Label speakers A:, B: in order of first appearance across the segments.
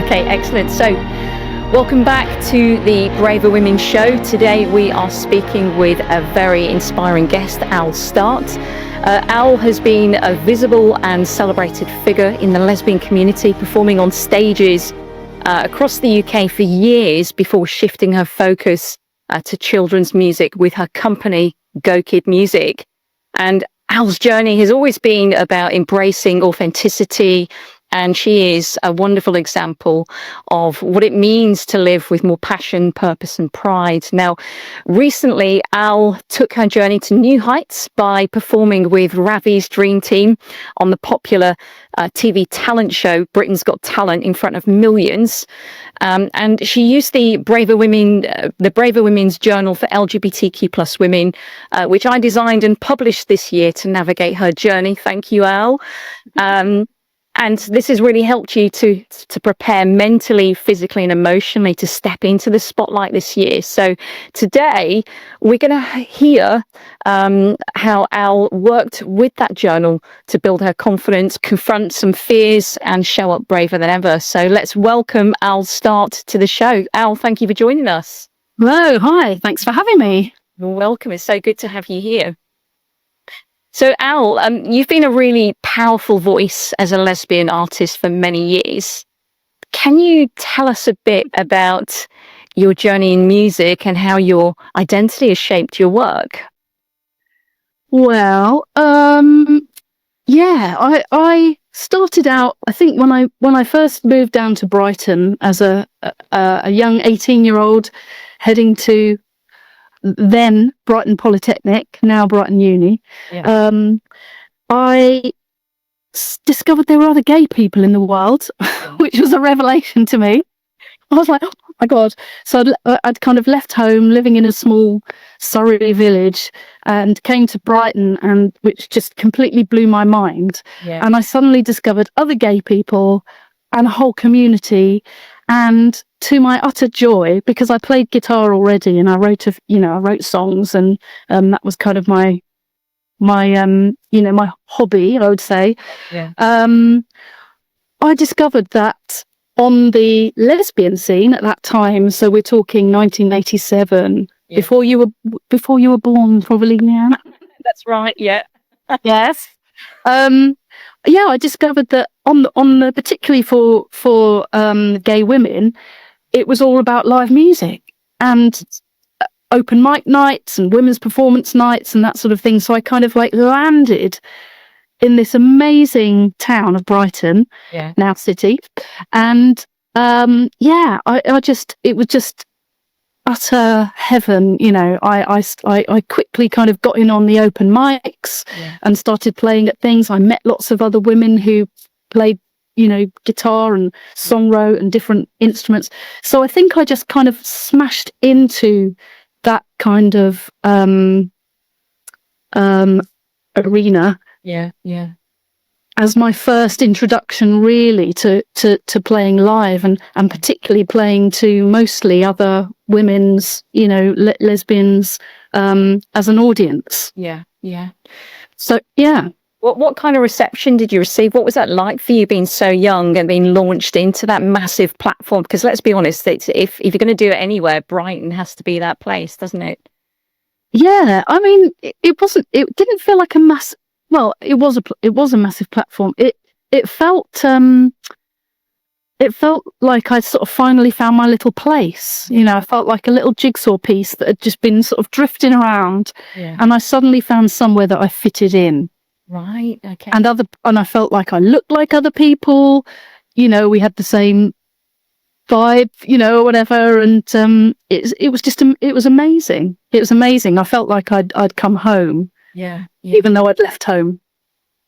A: Okay, excellent. So, welcome back to the Braver Women Show. Today we are speaking with a very inspiring guest, Al Start. Al has been a visible and celebrated figure in the lesbian community, performing on stages across the UK for years before shifting her focus to children's music with her company, Go Kid Music. And Al's journey has always been about embracing authenticity, and she is a wonderful example of what it means to live with more passion, purpose, and pride. Now, recently, Al took her journey to new heights by performing with Ravi's Dream Team on the popular TV talent show Britain's Got Talent in front of millions. And she used the Braver Women's Journal for LGBTQ plus women, which I designed and published this year to navigate her journey. Thank you, Al. And this has really helped you to prepare mentally, physically, and emotionally to step into the spotlight this year. So today we're going to hear how Al worked with that journal to build her confidence, confront some fears, and show up braver than ever. So let's welcome Al Start to the show. Al, thank you for joining us.
B: Hello, hi, thanks for having me.
A: You're welcome. It's so good to have you here. So, Al, you've been a really powerful voice as a lesbian artist for many years. Can you tell us a bit about your journey in music and how your identity has shaped your work?
B: Well, I started out, I think when I first moved down to Brighton as a young 18-year-old heading to then Brighton Polytechnic, now Brighton Uni, I discovered there were other gay people in the world, which was a revelation to me. I was like, oh my God. So I'd kind of left home, living in a small Surrey village, and came to Brighton, and which just completely blew my mind. Yeah. And I suddenly discovered other gay people and a whole community. And to my utter joy, because I played guitar already and I wrote songs, and that was kind of my hobby, I would say. Yeah. I discovered that on the lesbian scene at that time, so we're talking 1987, yeah. before you were born, probably, Leanne.
A: That's right. Yeah.
B: Yes. I discovered that on the particularly for gay women, it was all about live music and open mic nights and women's performance nights and that sort of thing. So I kind of landed in this amazing town of Brighton, now city, and it was just utter heaven. I quickly kind of got in on the open mics and started playing at things. I met lots of other women who played guitar and songwrote and different instruments. So I think I just kind of smashed into that kind of arena as my first introduction really to playing live, and particularly playing to mostly other women's, lesbians, as an audience. So
A: what kind of reception did you receive? What was that like for you, being so young and being launched into that massive platform? Because let's be honest, if you're going to do it anywhere, Brighton has to be that place, doesn't it?
B: Yeah, I mean, it didn't feel like a mass. Well, it was a massive platform. It felt like I sort of finally found my little place. I felt like a little jigsaw piece that had just been sort of drifting around, and I suddenly found somewhere that I fitted in.
A: Right. Okay.
B: And I felt like I looked like other people. We had the same vibe, or whatever. And it was amazing. It was amazing. I felt like I'd come home.
A: Yeah.
B: Even though I'd left home.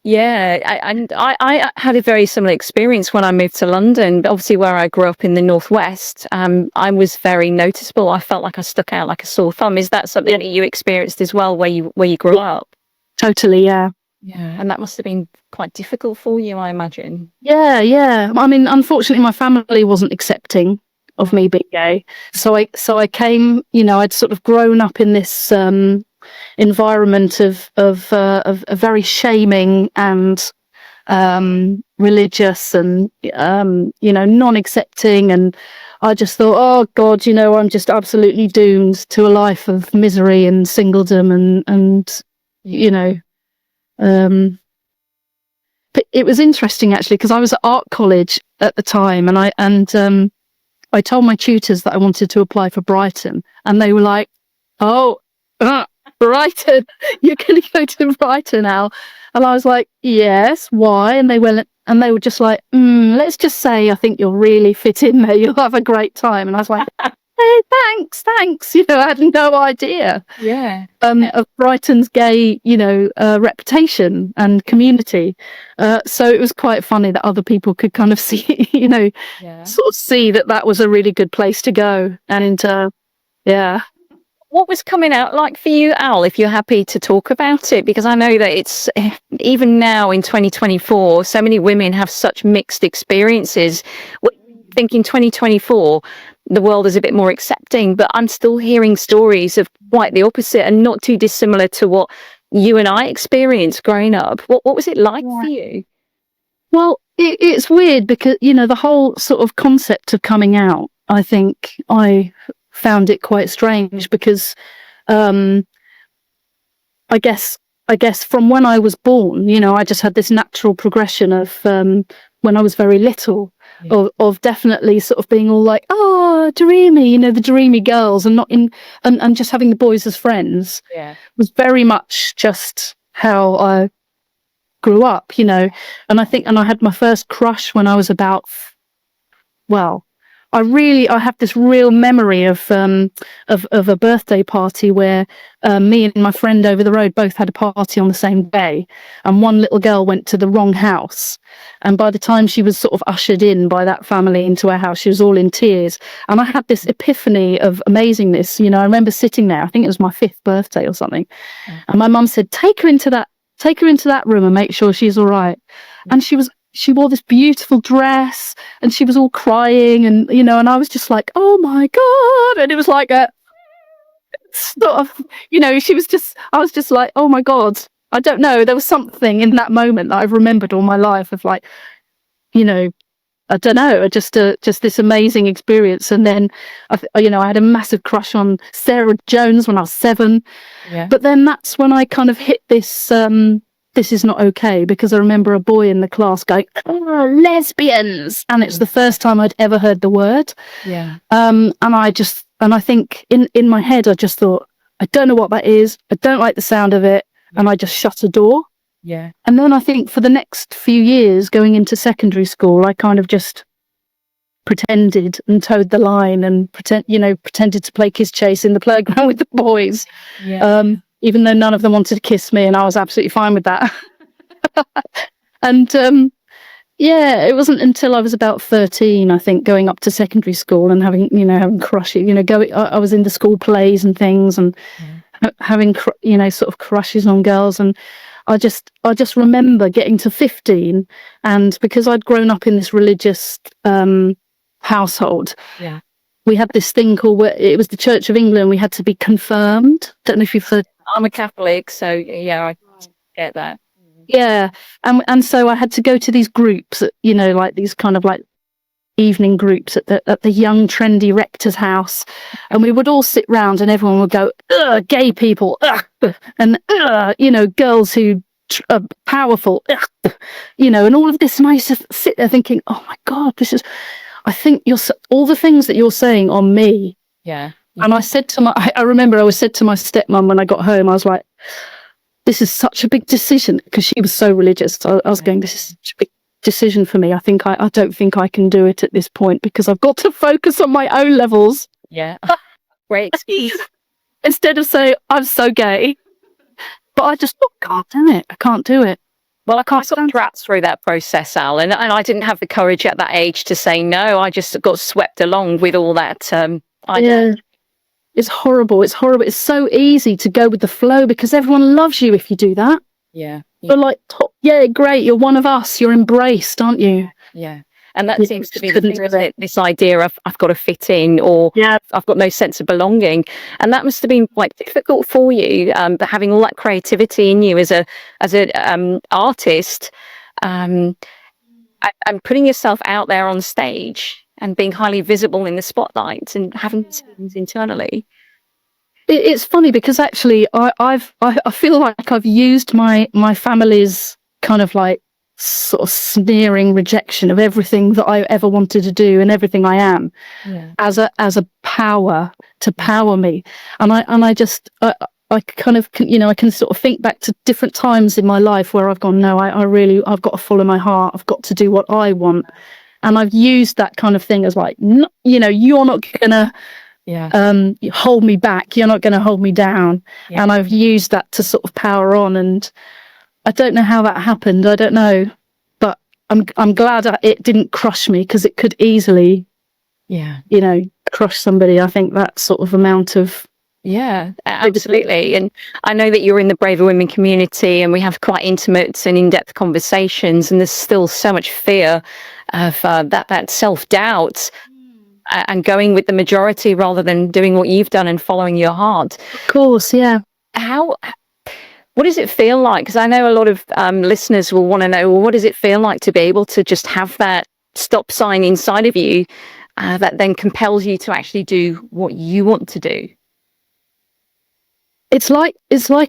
A: Yeah, I had a very similar experience when I moved to London. But obviously, where I grew up in the Northwest, I was very noticeable. I felt like I stuck out like a sore thumb. Is that something that you experienced as well, where you grew up?
B: Totally, yeah.
A: Yeah, and that must have been quite difficult for you, I imagine.
B: Yeah. I mean, unfortunately, my family wasn't accepting of me being gay, so I came. I'd sort of grown up in this environment of very shaming and religious and non-accepting, and I just thought, oh God, I'm just absolutely doomed to a life of misery and singledom, and but it was interesting actually, because I was at art college at the time, and I told my tutors that I wanted to apply for Brighton, and they were like, oh, Brighton, you're going to go to Brighton now? And I was like, yes, why? And they were just like, let's just say I think you'll really fit in there. You'll have a great time. And I was like, hey, thanks. I had no idea.
A: Yeah.
B: Of Brighton's gay, reputation and community. So it was quite funny that other people could kind of see, sort of see that was a really good place to go. And yeah.
A: What was coming out like for you, Al, if you're happy to talk about it? Because I know that it's, even now in 2024, so many women have such mixed experiences. I think in 2024, the world is a bit more accepting, but I'm still hearing stories of quite the opposite, and not too dissimilar to what you and I experienced growing up. What was it like for you?
B: Well, it's weird because, the whole sort of concept of coming out, I think I found it quite strange because I guess from when I was born, I just had this natural progression of when I was very little, of definitely sort of being all like, oh, dreamy, the dreamy girls, and not in and just having the boys as friends.
A: Yeah,
B: was very much just how I grew up, and I had my first crush when I was about, I have this real memory of a birthday party where me and my friend over the road both had a party on the same day, and one little girl went to the wrong house, and by the time she was sort of ushered in by that family into our house, she was all in tears, and I had this epiphany of amazingness. I remember sitting there, I think it was my 5th birthday or something, and my mum said, take her into that room and make sure she's all right. And she wore this beautiful dress, and she was all crying, and and I was just like, oh my God. And it was like a sort of, I was just like, oh my God, I don't know, there was something in that moment that I've remembered all my life of, like, I don't know, just this amazing experience. And then I had a massive crush on Sarah Jones when I was 7. But then that's when I kind of hit this this is not okay, because I remember a boy in the class going, oh, lesbians, and it's the first time I'd ever heard the word. And I think in my head I just thought, I don't know what that is, I don't like the sound of it, and I just shut a door. And then I think for the next few years going into secondary school, I kind of just pretended and towed the line and pretended to play kiss chase in the playground with the boys. Even though none of them wanted to kiss me, and I was absolutely fine with that. And it wasn't until I was about 13, I think, going up to secondary school and having crushes, I was in the school plays and things, and having sort of crushes on girls. And I just remember getting to 15, and because I'd grown up in this religious household, we had this thing called, it was the Church of England, we had to be confirmed. Don't know if you've heard.
A: I'm a Catholic, so I get that.
B: And so I had to go to these groups, like these kind of like evening groups at the young trendy rector's house, and we would all sit round and everyone would go, ugh, gay people, ugh, and girls who are powerful, ugh, and all of this, and I used to sit there thinking, oh my God, I think all the things that you're saying on me. And I said to I remember I said to my stepmom when I got home, I was like, this is such a big decision, because she was so religious. So I was going, this is such a big decision for me. I don't think I can do it at this point, because I've got to focus on my own levels.
A: Great excuse.
B: Instead of saying, I'm so gay. But I just can't do it. I can't do it.
A: Well, I got trapped through that process, Al, and I didn't have the courage at that age to say no. I just got swept along with all that. It's
B: horrible. It's horrible. It's so easy to go with the flow, because everyone loves you if you do that. They're like, great, you're one of us. You're embraced, aren't you?
A: And that seems to be the thing, isn't it? This idea of I've got to fit in, or I've got no sense of belonging. And that must have been quite difficult for you, but having all that creativity in you as a artist. and putting yourself out there on stage and being highly visible in the spotlight and having things internally.
B: It's funny because actually I feel like I've used my family's kind of like sort of sneering rejection of everything that I ever wanted to do and everything I am as a power to power me. And I just I kind of I can sort of think back to different times in my life where I've gone, no, I've got to follow my heart. I've got to do what I want. And I've used that kind of thing as like, you're not gonna hold me back. You're not going to hold me down. Yeah. And I've used that to sort of power on. And I don't know how that happened. I don't know, but I'm glad it didn't crush me, because it could easily, crush somebody. I think that sort of amount of.
A: Yeah, absolutely. And I know that you're in the Braver Women community, and we have quite intimate and in-depth conversations, and there's still so much fear of that self-doubt. And going with the majority rather than doing what you've done and following your heart.
B: Of course, yeah.
A: What does it feel like? Because I know a lot of listeners will want to know, well, what does it feel like to be able to just have that stop sign inside of you that then compels you to actually do what you want to do?
B: It's like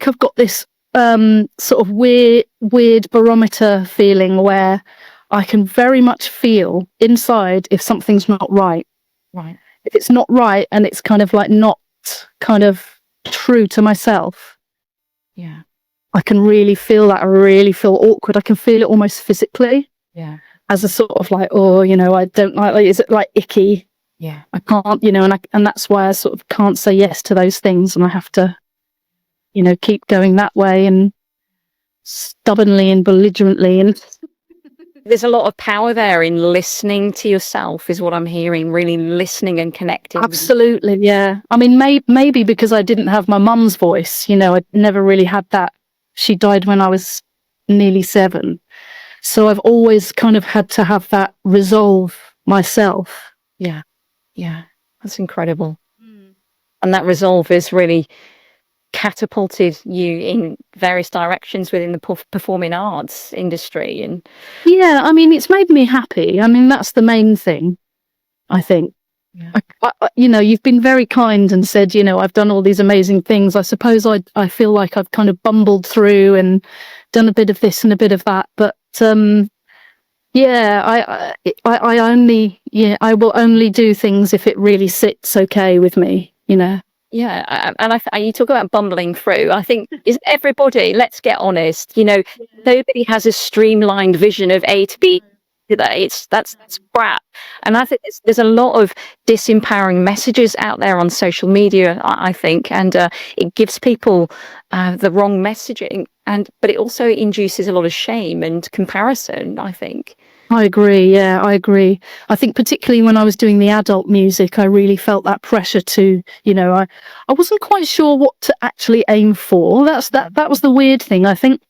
B: I've got this sort of weird barometer feeling where I can very much feel inside if something's not right.
A: Right.
B: If it's not right and it's kind of like not kind of true to myself.
A: Yeah.
B: I can really feel that. I really feel awkward. I can feel it almost physically.
A: Yeah.
B: As a sort of like, I don't like, is it like icky?
A: Yeah.
B: I can't, and that's why I sort of can't say yes to those things, and I have to, keep going that way and stubbornly and belligerently and.
A: There's a lot of power there in listening to yourself, is what I'm hearing, really listening and connecting.
B: Absolutely, yeah. I mean, maybe because I didn't have my mum's voice, I never really had that. She died when I was nearly 7. So I've always kind of had to have that resolve myself.
A: Yeah, yeah. That's incredible. And that resolve has really catapulted you in various directions within the performing arts industry. And
B: yeah, I mean, it's made me happy. I mean, that's the main thing, I think. Yeah. You've been very kind and said, I've done all these amazing things. I suppose I feel like I've kind of bumbled through and done a bit of this and a bit of that, but I will only do things if it really sits okay with me,
A: Yeah, and you talk about bumbling through. I think is everybody. Let's get honest. Nobody has a streamlined vision of A to B. That's crap. And I think there's a lot of disempowering messages out there on social media. I think, and it gives people the wrong messaging, but it also induces a lot of shame and comparison, I think.
B: I agree. Yeah, I agree. I think particularly when I was doing the adult music, I really felt that pressure to, I wasn't quite sure what to actually aim for. That was the weird thing. I think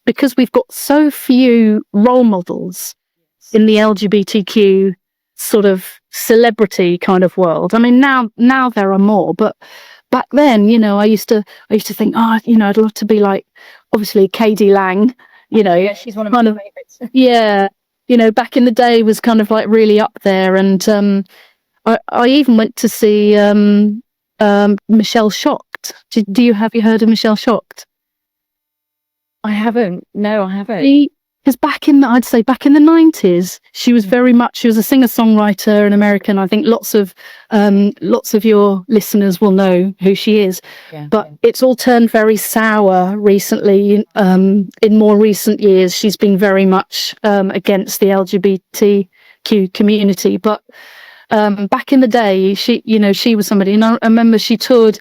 B: because we've got so few role models in the LGBTQ sort of celebrity kind of world. I mean, now there are more, but back then, I used to think, I'd love to be like, obviously, K.D. Lang.
A: Yeah, she's one of my favorites.
B: Yeah. Back in the day was kind of like really up there. And I even went to see Michelle Shocked. Have you heard of Michelle Shocked?
A: I haven't. No, I haven't.
B: Because back in the 90s, she was she was a singer-songwriter, an American. I think lots of your listeners will know who she is. Yeah, but it's all turned very sour recently. In more recent years, she's been very much against the LGBTQ community. But back in the day, she was somebody. And I remember she toured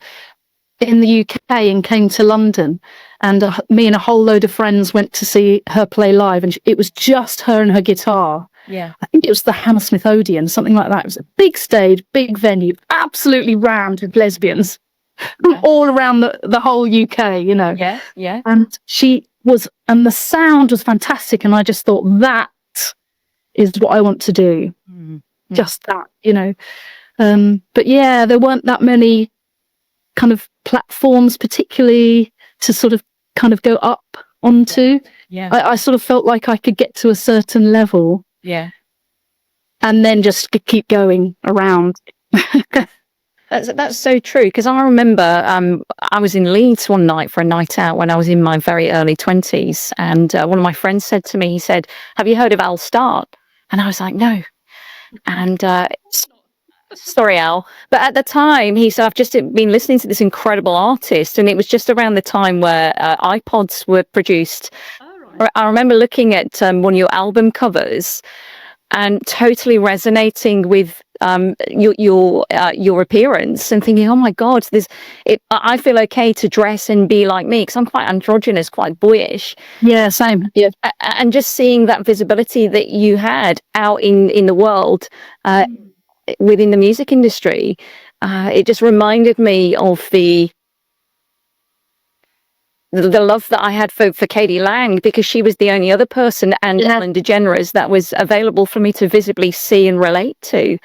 B: in the UK and came to London, and me and a whole load of friends went to see her play live, and it was just her and her guitar.
A: Yeah,
B: I think it was the Hammersmith Odeon, something like that. It was a big stage, big venue, absolutely rammed with lesbians from all around the whole UK,
A: Yeah.
B: And the sound was fantastic, and I just thought, that is what I want to do. Mm-hmm. Just that, But yeah, there weren't that many kind of platforms particularly to sort of kind of go up onto.
A: Yeah.
B: I sort of felt like I could get to a certain level.
A: Yeah.
B: And then just keep going around.
A: That's so true, because I remember I was in Leeds one night for a night out when I was in my very early 20s, and one of my friends said to me, he said, "Have you heard of Al Start?" And I was like, "No." And sorry, Al, but at the time he said, "I've just been listening to this incredible artist," and it was just around the time where iPods were produced. I remember looking at one of your album covers and totally resonating with your appearance and thinking, oh my God, I feel okay to dress and be like me, because I'm quite androgynous, quite boyish.
B: Yeah, same. Yeah.
A: And just seeing that visibility that you had out in the world within the music industry, it just reminded me of the love that I had for Katie Lang, because she was the only other person, and Ellen DeGeneres, that was available for me to visibly see and relate to.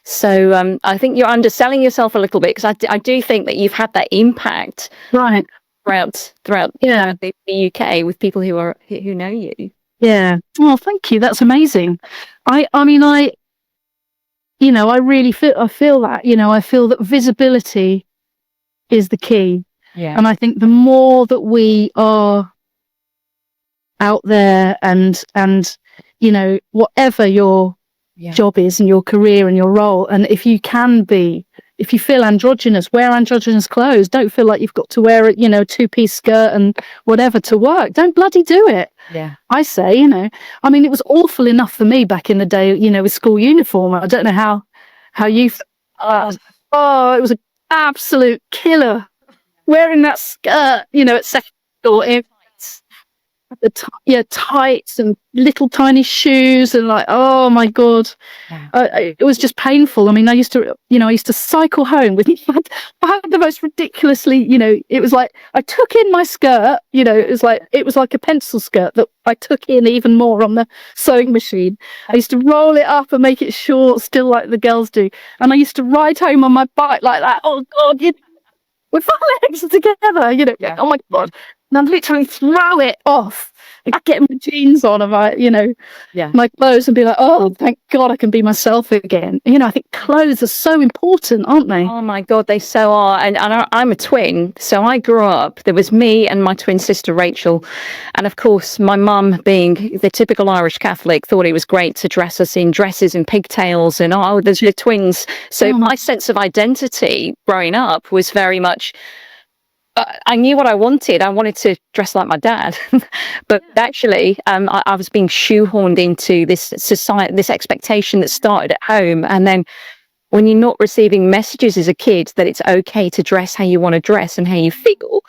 A: So I think you're underselling yourself a little bit, because I do think that you've had that impact throughout the UK with people who know you.
B: Yeah. Well, thank you. That's amazing. I really feel that, I feel that visibility is the key.
A: Yeah.
B: And I think the more that we are out there and whatever your job is and your career and your role, and if you feel androgynous, wear androgynous clothes. Don't feel like you've got to wear a two-piece skirt and whatever to work. Don't bloody do it.
A: Yeah.
B: I say, it was awful enough for me back in the day, with school uniform. I don't know how you it was an absolute killer. Wearing that skirt, at second or in tights and little tiny shoes, and like, oh my God, it was just painful. I mean, I used to cycle home with. I had the most ridiculously, it was like I took in my skirt, it was like a pencil skirt that I took in even more on the sewing machine. I used to roll it up and make it short, still like the girls do, and I used to ride home on my bike like that. Oh God, with our legs together, oh my God. And I'd literally throw it off and get my jeans on and my clothes, and be like, oh, thank God I can be myself again. I think clothes are so important, aren't they?
A: Oh my God, they so are. And I'm a twin, so I grew up, there was me and my twin sister Rachel, and of course my mum, being the typical Irish Catholic, thought it was great to dress us in dresses and pigtails, and there's your twins. So my sense of identity growing up was very much, I knew what I wanted. I wanted to dress like my dad, but actually, I was being shoehorned into this society, this expectation that started at home. And then when you're not receiving messages as a kid that it's okay to dress how you want to dress and how you feel,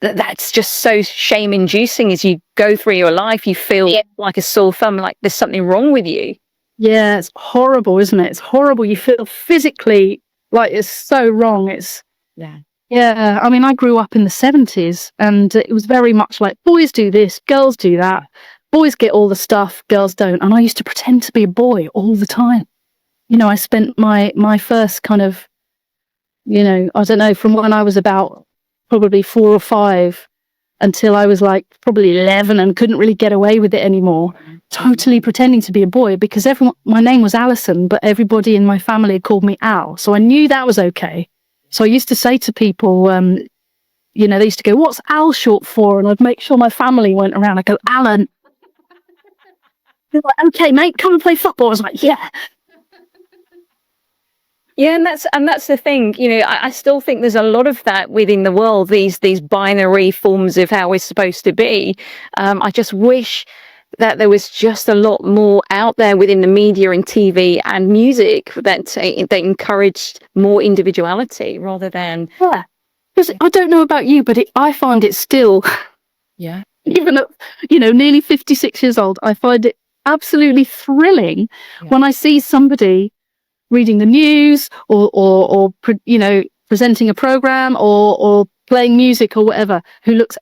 A: that's just so shame inducing. As you go through your life, you feel like a sore thumb, like there's something wrong with you.
B: Yeah, it's horrible, isn't it? It's horrible. You feel physically like it's so wrong. Yeah, I mean, I grew up in the 70s, and it was very much like, boys do this, girls do that. Boys get all the stuff, girls don't. And I used to pretend to be a boy all the time. I spent my first kind of, I don't know, from when I was about probably 4 or 5 until I was like probably 11 and couldn't really get away with it anymore, totally pretending to be a boy, because my name was Alison, but everybody in my family called me Al. So I knew that was okay. So I used to say to people, they used to go, "What's Al short for?" And I'd make sure my family went around. I'd go, "Alan." They're like, "Okay, mate, come and play football." I was like, "Yeah."
A: Yeah, and that's the thing. I still think there's a lot of that within the world. These binary forms of how we're supposed to be. I just wish that there was just a lot more out there within the media and TV and music that encouraged more individuality rather than.
B: Yeah, because I don't know about you, but I find it still.
A: Yeah.
B: Even at nearly 56 years old, I find it absolutely thrilling when I see somebody reading the news or presenting a program or playing music or whatever, who looks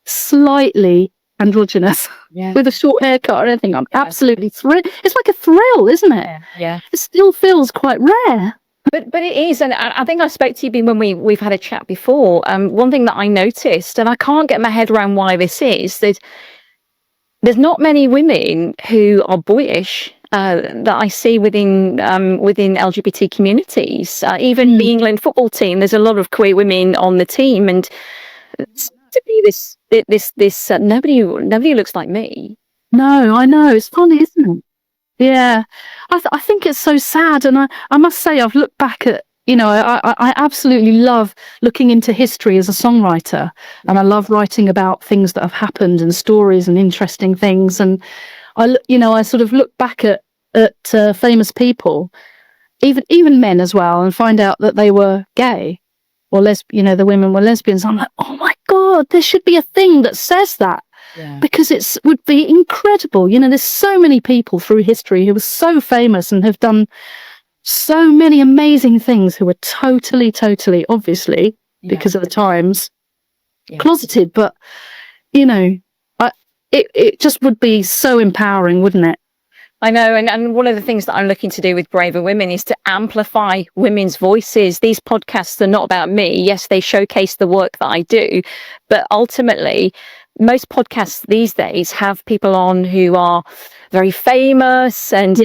B: slightly androgynous with a short haircut or anything. I'm absolutely thrilled. It's like a thrill, isn't it?
A: Yeah.
B: It still feels quite rare.
A: But it is, and I think I spoke to you when we've had a chat before. One thing that I noticed, and I can't get my head around why this is, that there's not many women who are boyish that I see within LGBT communities. Even the England football team, there's a lot of queer women on the team, and to be this nobody looks like me.
B: No, I know. It's funny, isn't it? Yeah. I think it's so sad. And I must say, I've looked back at, I absolutely love looking into history as a songwriter. And I love writing about things that have happened and stories and interesting things. And I sort of look back at famous people, even men as well, and find out that they were gay or the women were lesbians. I'm like, oh my God, there should be a thing that says that. Yeah. Because it would be incredible. There's so many people through history who are so famous and have done so many amazing things who are totally, obviously, because of the times, closeted. But, it just would be so empowering, wouldn't it?
A: I know, and one of the things that I'm looking to do with Braver Women is to amplify women's voices. These podcasts are not about me. Yes, they showcase the work that I do, but ultimately, most podcasts these days have people on who are very famous and,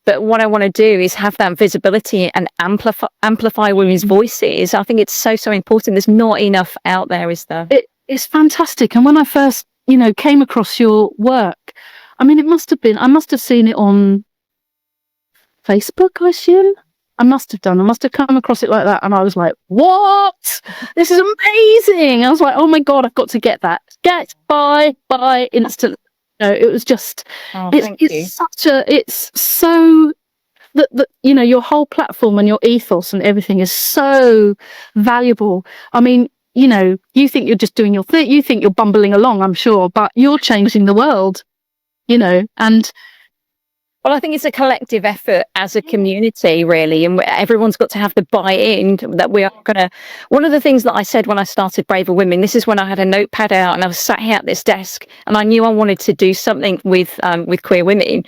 A: but what I want to do is have that visibility and amplify women's voices. I think it's so important. There's not enough out there, is there?
B: It's fantastic. And when I first, came across your work, I mean, I must have seen it on Facebook, I assume. I must have come across it like that. And I was like, what? This is amazing. I was like, oh my God, I've got to get that. Buy instantly. It was just, it's so that, your whole platform and your ethos and everything is so valuable. I mean, you think you're just doing your thing. You think you're bumbling along, I'm sure, but you're changing the world, and
A: well, I think it's a collective effort as a community, really, and everyone's got to have the buy-in that we are going to. One of the things that I said when I started Braver Women, this is when I had a notepad out and I was sat here at this desk, and I knew I wanted to do something with queer women,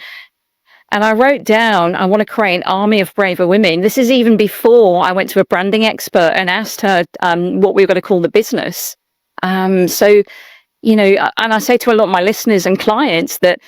A: and I wrote down, I want to create an army of braver women. This is even before I went to a branding expert and asked her what we were going to call the business. So, and I say to a lot of my listeners and clients that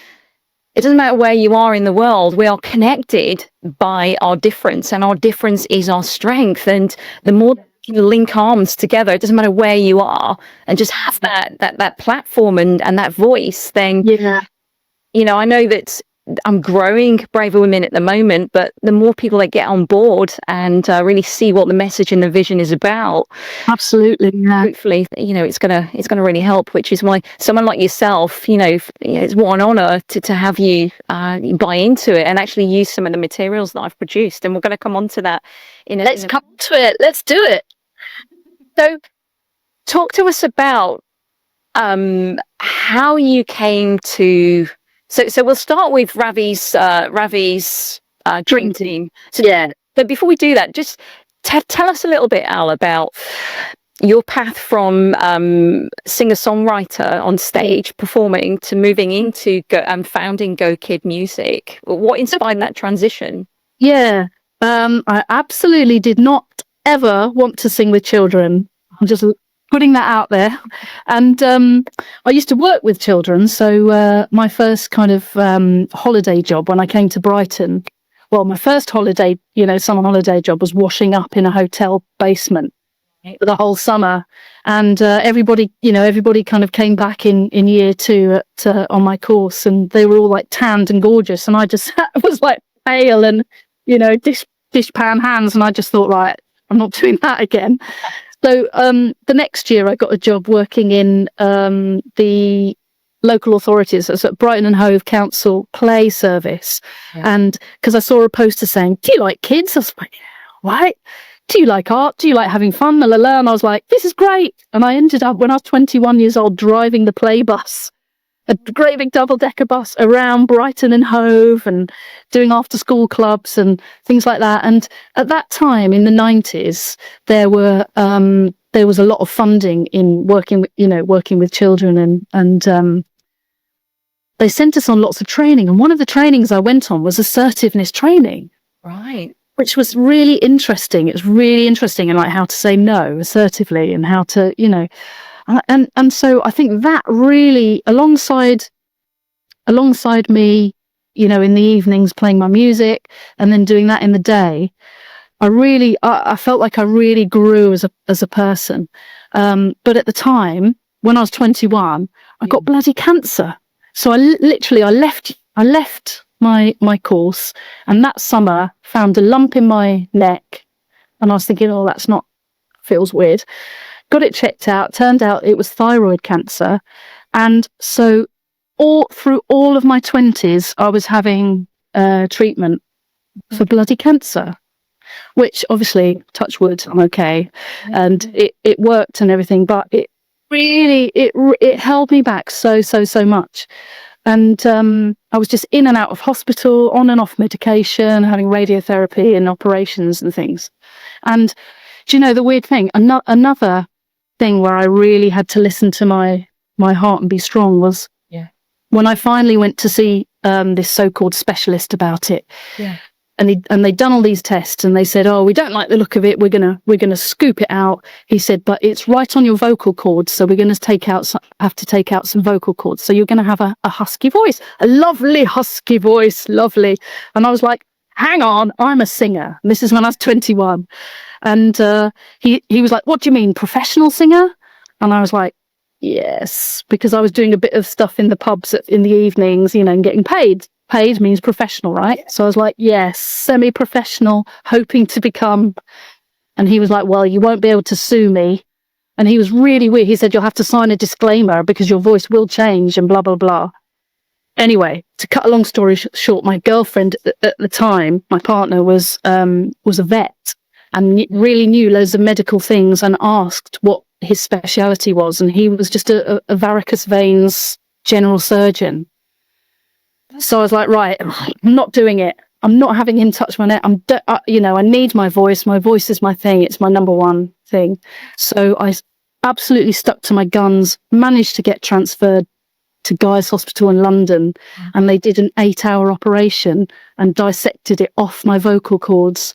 A: it doesn't matter where you are in the world, we are connected by our difference, and our difference is our strength. And the more you link arms together, it doesn't matter where you are, and just have that platform and that voice, then, I know that I'm growing Braver Women at the moment, but the more people that get on board and really see what the message and the vision is about,
B: absolutely,
A: hopefully, it's gonna really help. Which is why someone like yourself, it's what an honor to have you buy into it and actually use some of the materials that I've produced. And we're going to come on to that
B: Let's come to it. Let's do it.
A: So, talk to us about how you came to. So we'll start with Ravi's dream team. So, but before we do that, just tell us a little bit, Al, about your path from singer-songwriter on stage performing to moving into founding Go Kid Music. What inspired that transition?
B: Yeah, I absolutely did not ever want to sing with children. I'm just putting that out there. And I used to work with children. So my first kind of holiday job when I came to Brighton, well, my first holiday, summer holiday job was washing up in a hotel basement for the whole summer. And everybody kind of came back in year 2 on my course, and they were all like tanned and gorgeous. And I just was like pale and, dishpan hands. And I just thought, right, I'm not doing that again. So the next year I got a job working in the local authorities, so Brighton and Hove Council play service. And because I saw a poster saying, do you like kids? I was like, what? Do you like art? Do you like having fun? And I was like, this is great. And I ended up, when I was 21 years old, driving the play bus, a great big double-decker bus around Brighton and Hove, and doing after-school clubs and things like that. And at that time in the 90s, there was a lot of funding in working with children, and they sent us on lots of training. And one of the trainings I went on was assertiveness training,
A: right?
B: Which was really interesting. It's really interesting in like how to say no assertively and how to, and so I think that really, alongside alongside me, in the evenings playing my music and then doing that in the day, I felt like I really grew as a person. But at the time, when I was 21, I got bloody cancer. So I left my course, and that summer found a lump in my neck, and I was thinking, oh, feels weird. Got it checked out. Turned out it was thyroid cancer. And so through all of my 20s, I was having treatment for bloody cancer, which obviously, touch wood, I'm okay. And it worked and everything, but it really, it held me back so much. And I was just in and out of hospital, on and off medication, having radiotherapy and operations and things. And do you know the weird thing? Another thing where I really had to listen to my heart and be strong was when I finally went to see this so-called specialist about it.
A: Yeah.
B: And they'd done all these tests, and they said, "Oh, we don't like the look of it. We're gonna scoop it out." He said, "But it's right on your vocal cords, so we're gonna have to take out some vocal cords. So you're gonna have a husky voice, a lovely husky voice, lovely." And I was like, "Hang on, I'm a singer." And this is when I was 21, and he was like, "What do you mean, professional singer?" And I was like, "Yes," because I was doing a bit of stuff in the pubs in the evenings, and getting paid. Paid means professional, right? So I was like, yes, semi-professional, hoping to become. And he was like, well, you won't be able to sue me. And he was really weird. He said, you'll have to sign a disclaimer because your voice will change and blah, blah, blah. Anyway, to cut a long story short, my girlfriend at the time, my partner, was a vet and really knew loads of medical things, and asked what his speciality was. And he was just a varicose veins general surgeon. So I was like, right, I'm not doing it. I'm not having him touch my neck. I need my voice. My voice is my thing. It's my number one thing. So I absolutely stuck to my guns, managed to get transferred to Guy's Hospital in London, and they did an 8-hour operation and dissected it off my vocal cords.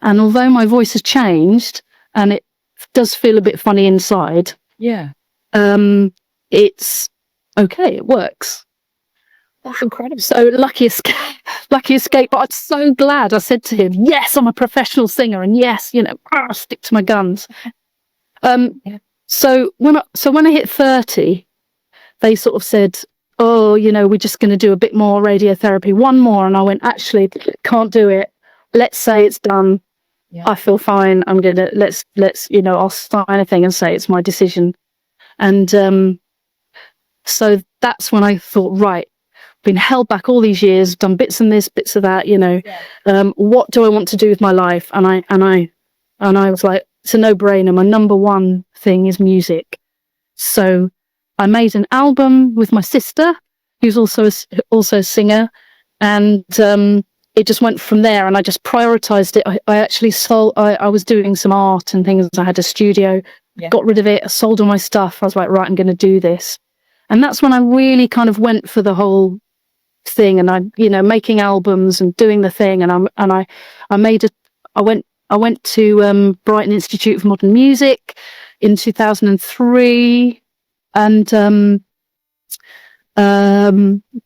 B: And although my voice has changed and it does feel a bit funny inside, it's okay. It works.
A: That's incredible.
B: So lucky escape. But I'm so glad I said to him, yes, I'm a professional singer, and yes, I'll stick to my guns. So when I hit 30, they sort of said, oh, we're just going to do a bit more radiotherapy, one more. And I went, actually, can't do it. Let's say it's done. Yeah. I feel fine. I'm going to, let's, I'll sign a thing and say it's my decision. And so that's when I thought, right, been held back all these years, done bits and this, bits of that, what do I want to do with my life? And I was like, it's a no-brainer. My number one thing is music. So I made an album with my sister, who's also a singer, and it just went from there. And I just prioritized it. I actually sold. I was doing some art and things. I had a studio, got rid of it, I sold all my stuff. I was like, right, I'm going to do this. And that's when I really kind of went for the whole thing, and I, making albums and doing the thing. And I went to Brighton Institute of Modern Music in 2003, and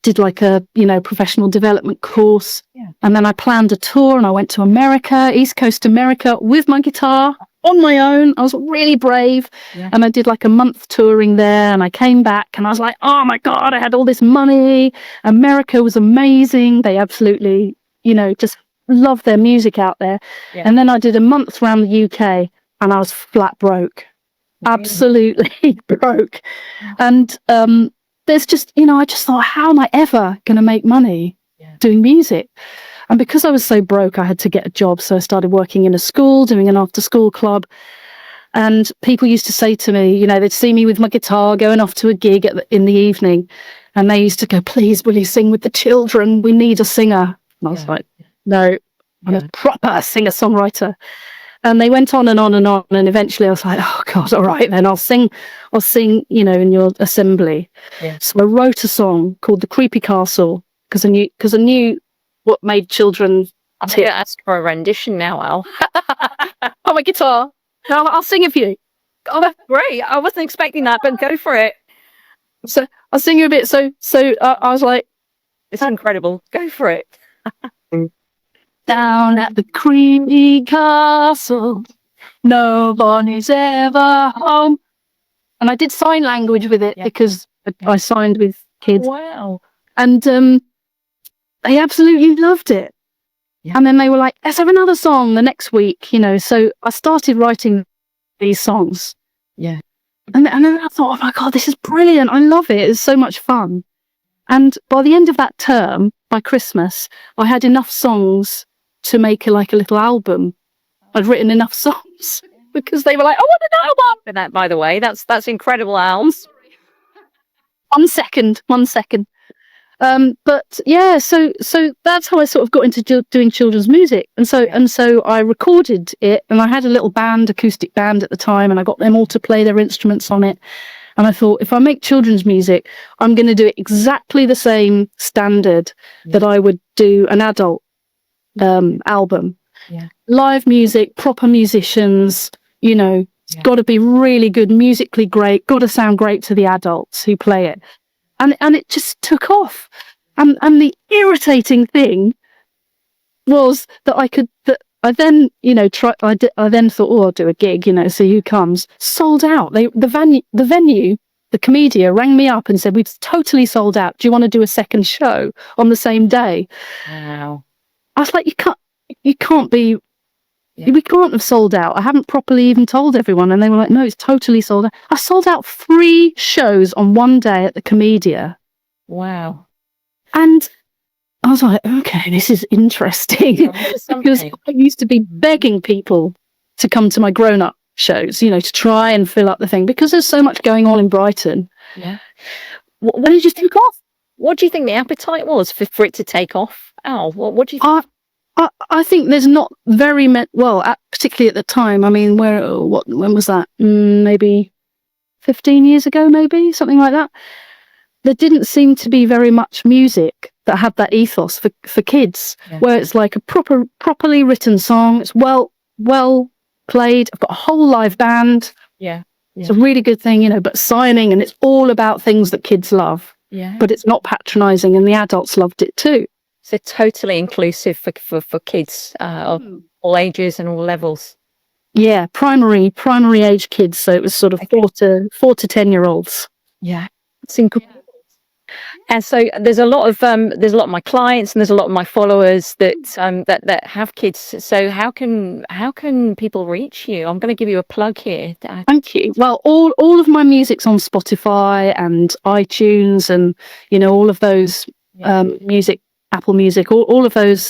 B: did like a professional development course. And then I planned a tour, and I went to America, East Coast America, with my guitar on my own. I was really brave. And I did like a month touring there, and I came back and I was like, oh my God, I had all this money. America was amazing. They absolutely, just love their music out there. And then I did a month around the UK, and I was flat broke. Absolutely broke. And there's just, I just thought, how am I ever going to make money doing music? And because I was so broke, I had to get a job. So I started working in a school, doing an after-school club. And people used to say to me, they'd see me with my guitar going off to a gig in the evening. And they used to go, please, will you sing with the children? We need a singer. And I was like, no, I'm a proper singer-songwriter. And they went on and on and on. And eventually I was like, oh God, all right, then I'll sing, in your assembly. So I wrote a song called The Creepy Castle, because I knew what made children.
A: I'm going to ask for a rendition now, Al.
B: On my guitar. I'll sing it for you.
A: Oh, that's great. I wasn't expecting that, but go for it.
B: So I'll sing you a bit. So I was like,
A: It's incredible. Go for it.
B: Down at the creamy castle, nobody's ever home. And I did sign language with it because I signed with kids.
A: Wow.
B: And they absolutely loved it. Yeah. And then they were like, let's have another song the next week, So I started writing these songs.
A: Yeah.
B: And then I thought, oh my God, this is brilliant. I love it. It's so much fun. And by the end of that term, by Christmas, I had enough songs to make a little album. I'd written enough songs because they were like, I want an album.
A: For that, by the way, that's incredible, Al.
B: 1 second. But yeah, so that's how I sort of got into doing children's music. And so I recorded it, and I had a little acoustic band at the time, and I got them all to play their instruments on it. And I thought, if I make children's music, I'm going to do it exactly the same standard that I would do an adult album.
A: Yeah.
B: Live music, proper musicians, it's got to be really good, musically great, got to sound great to the adults who play it. And it just took off. And the irritating thing was that I then, I then thought, oh, I'll do a gig, see who comes. Sold out. The venue, the Comedia rang me up and said, we've totally sold out. Do you want to do a second show on the same day?
A: Wow.
B: I was like, you can't be, we can't have sold out. I haven't properly even told everyone. And they were like, no, it's totally sold out. I sold out 3 shows on one day at the Comedia.
A: Wow.
B: And I was like, okay, this is interesting. Because I used to be begging people to come to my grown-up shows, to try and fill up the thing, because there's so much going on in Brighton.
A: Yeah.
B: And it just took off.
A: What do you think the appetite was for it to take off? Al, what do you think?
B: I think there's not very many, particularly at the time. I mean, when was that? Maybe 15 years ago, maybe something like that. There didn't seem to be very much music that had that ethos for kids, where it's like a properly written song. It's well played. I've got a whole live band.
A: Yeah.
B: It's a really good thing, but signing, and it's all about things that kids love.
A: Yeah.
B: But it's not patronizing, and the adults loved it too.
A: So totally inclusive for kids of all ages and all levels.
B: Yeah, primary age kids. So it was sort of 4 to 10-year-olds.
A: Yeah, it's incredible. And so there's a lot of my clients, and there's a lot of my followers that have kids. So how can people reach you? I'm going to give you a plug here.
B: Thank you. Well, all of my music's on Spotify and iTunes, and all of those music. Apple Music, all of those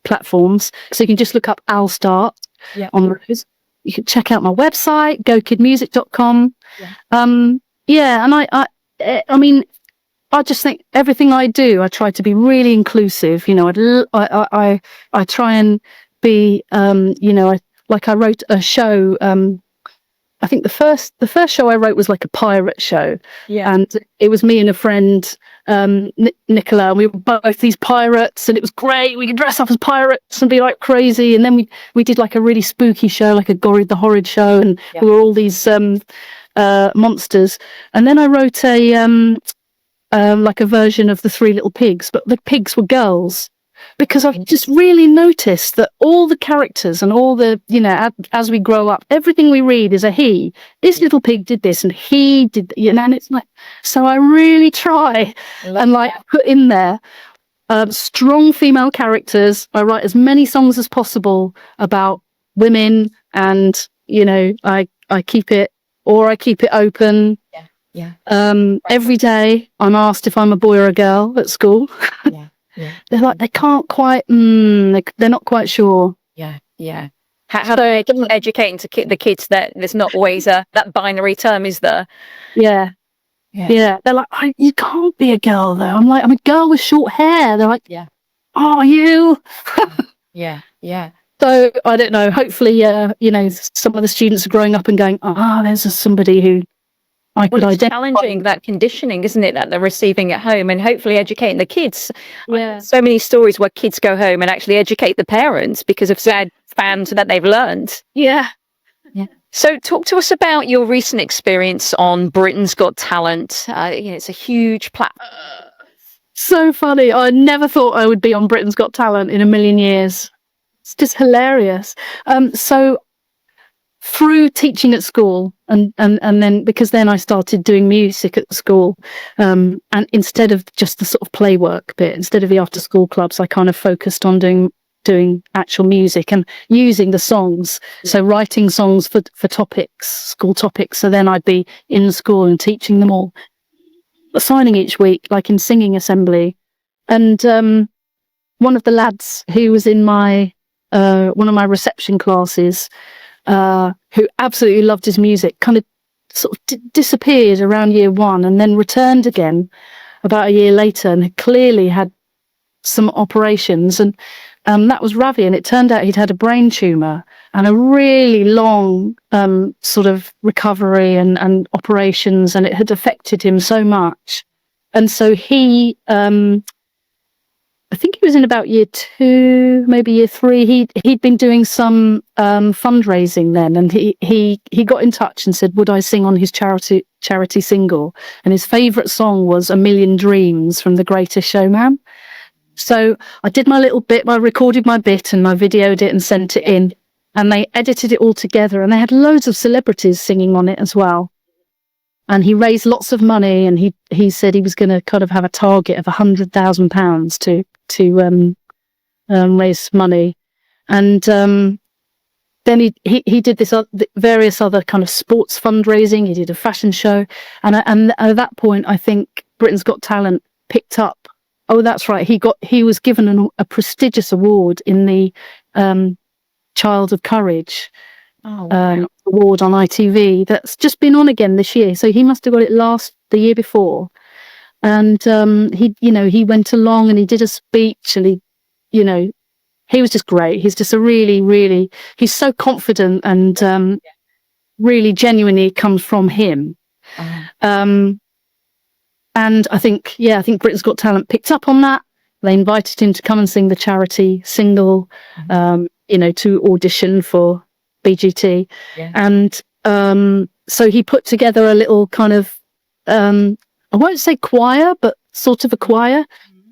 B: platforms. So you can just look up Al Start on those. You can check out my website, gokidmusic.com. And I mean, I just think everything I do, I try to be really inclusive. I try and be, I wrote a show. I think the first show I wrote was like a pirate show, and it was me and a friend, Nicola, and we were both these pirates, and it was great. We could dress up as pirates and be like crazy, and then we did like a really spooky show, like a Gory the Horrid show, and we were all these monsters. And then I wrote like a version of the Three Little Pigs, but the pigs were girls. Because I've just really noticed that all the characters and all the, as we grow up, everything we read is a he. This little pig did this and he did, and it's like, so I really try and put in there strong female characters. I write as many songs as possible about women, and, I keep it open. Every day I'm asked if I'm a boy or a girl at school. They're like, they can't quite, they're not quite sure.
A: Yeah. How do I educate the kids that there's not always that binary term, is there?
B: Yeah. They're like, you can't be a girl though. I'm like, I'm a girl with short hair. They're like, are you?
A: Yeah.
B: So I don't know. Hopefully, some of the students are growing up and going, there's somebody who I could identify.
A: Challenging that conditioning, isn't it, that they're receiving at home, and hopefully educating the kids.
B: Yeah.
A: So many stories where kids go home and actually educate the parents because of sad fans that they've learned.
B: Yeah.
A: So talk to us about your recent experience on Britain's Got Talent. It's a huge platform.
B: So funny. I never thought I would be on Britain's Got Talent in a million years. It's just hilarious. So through teaching at school and then, because then I started doing music at school, and instead of just the sort of play work bit, instead of the after school clubs, I kind of focused on doing actual music and using the songs. So writing songs for topics, school topics. So then I'd be in school and teaching them all, signing each week, like in singing assembly. And one of the lads who was in my one of my reception classes, who absolutely loved his music, kind of sort of disappeared around year one and then returned again about a year later and had clearly had some operations. And that was Ravi. And it turned out he'd had a brain tumour and a really long sort of recovery and operations, and it had affected him so much. And so he, I think he was in about year two, maybe year three. He'd been doing some fundraising then, and he got in touch and said, would I sing on his charity single? And his favourite song was "A Million Dreams" from The Greatest Showman. So I did my little bit, I recorded my bit and I videoed it and sent it in, and they edited it all together, and they had loads of celebrities singing on it as well. And he raised lots of money, and he said he was going to kind of have a target of £100,000 to raise money. And then he did this various other kind of sports fundraising. He did a fashion show, and at that point, I think Britain's Got Talent picked up. Oh, that's right. He was given a prestigious award in the Child of Courage award on ITV. That's just been on again this year. So he must have got it the year before. And he went along and he did a speech, and he was just great. He's just a really, he's so confident, and really genuinely comes from him. And I think Britain's Got Talent picked up on that. They invited him to come and sing the charity single, to audition for BGT. Yeah. And so he put together a little kind of, I won't say choir, but sort of a choir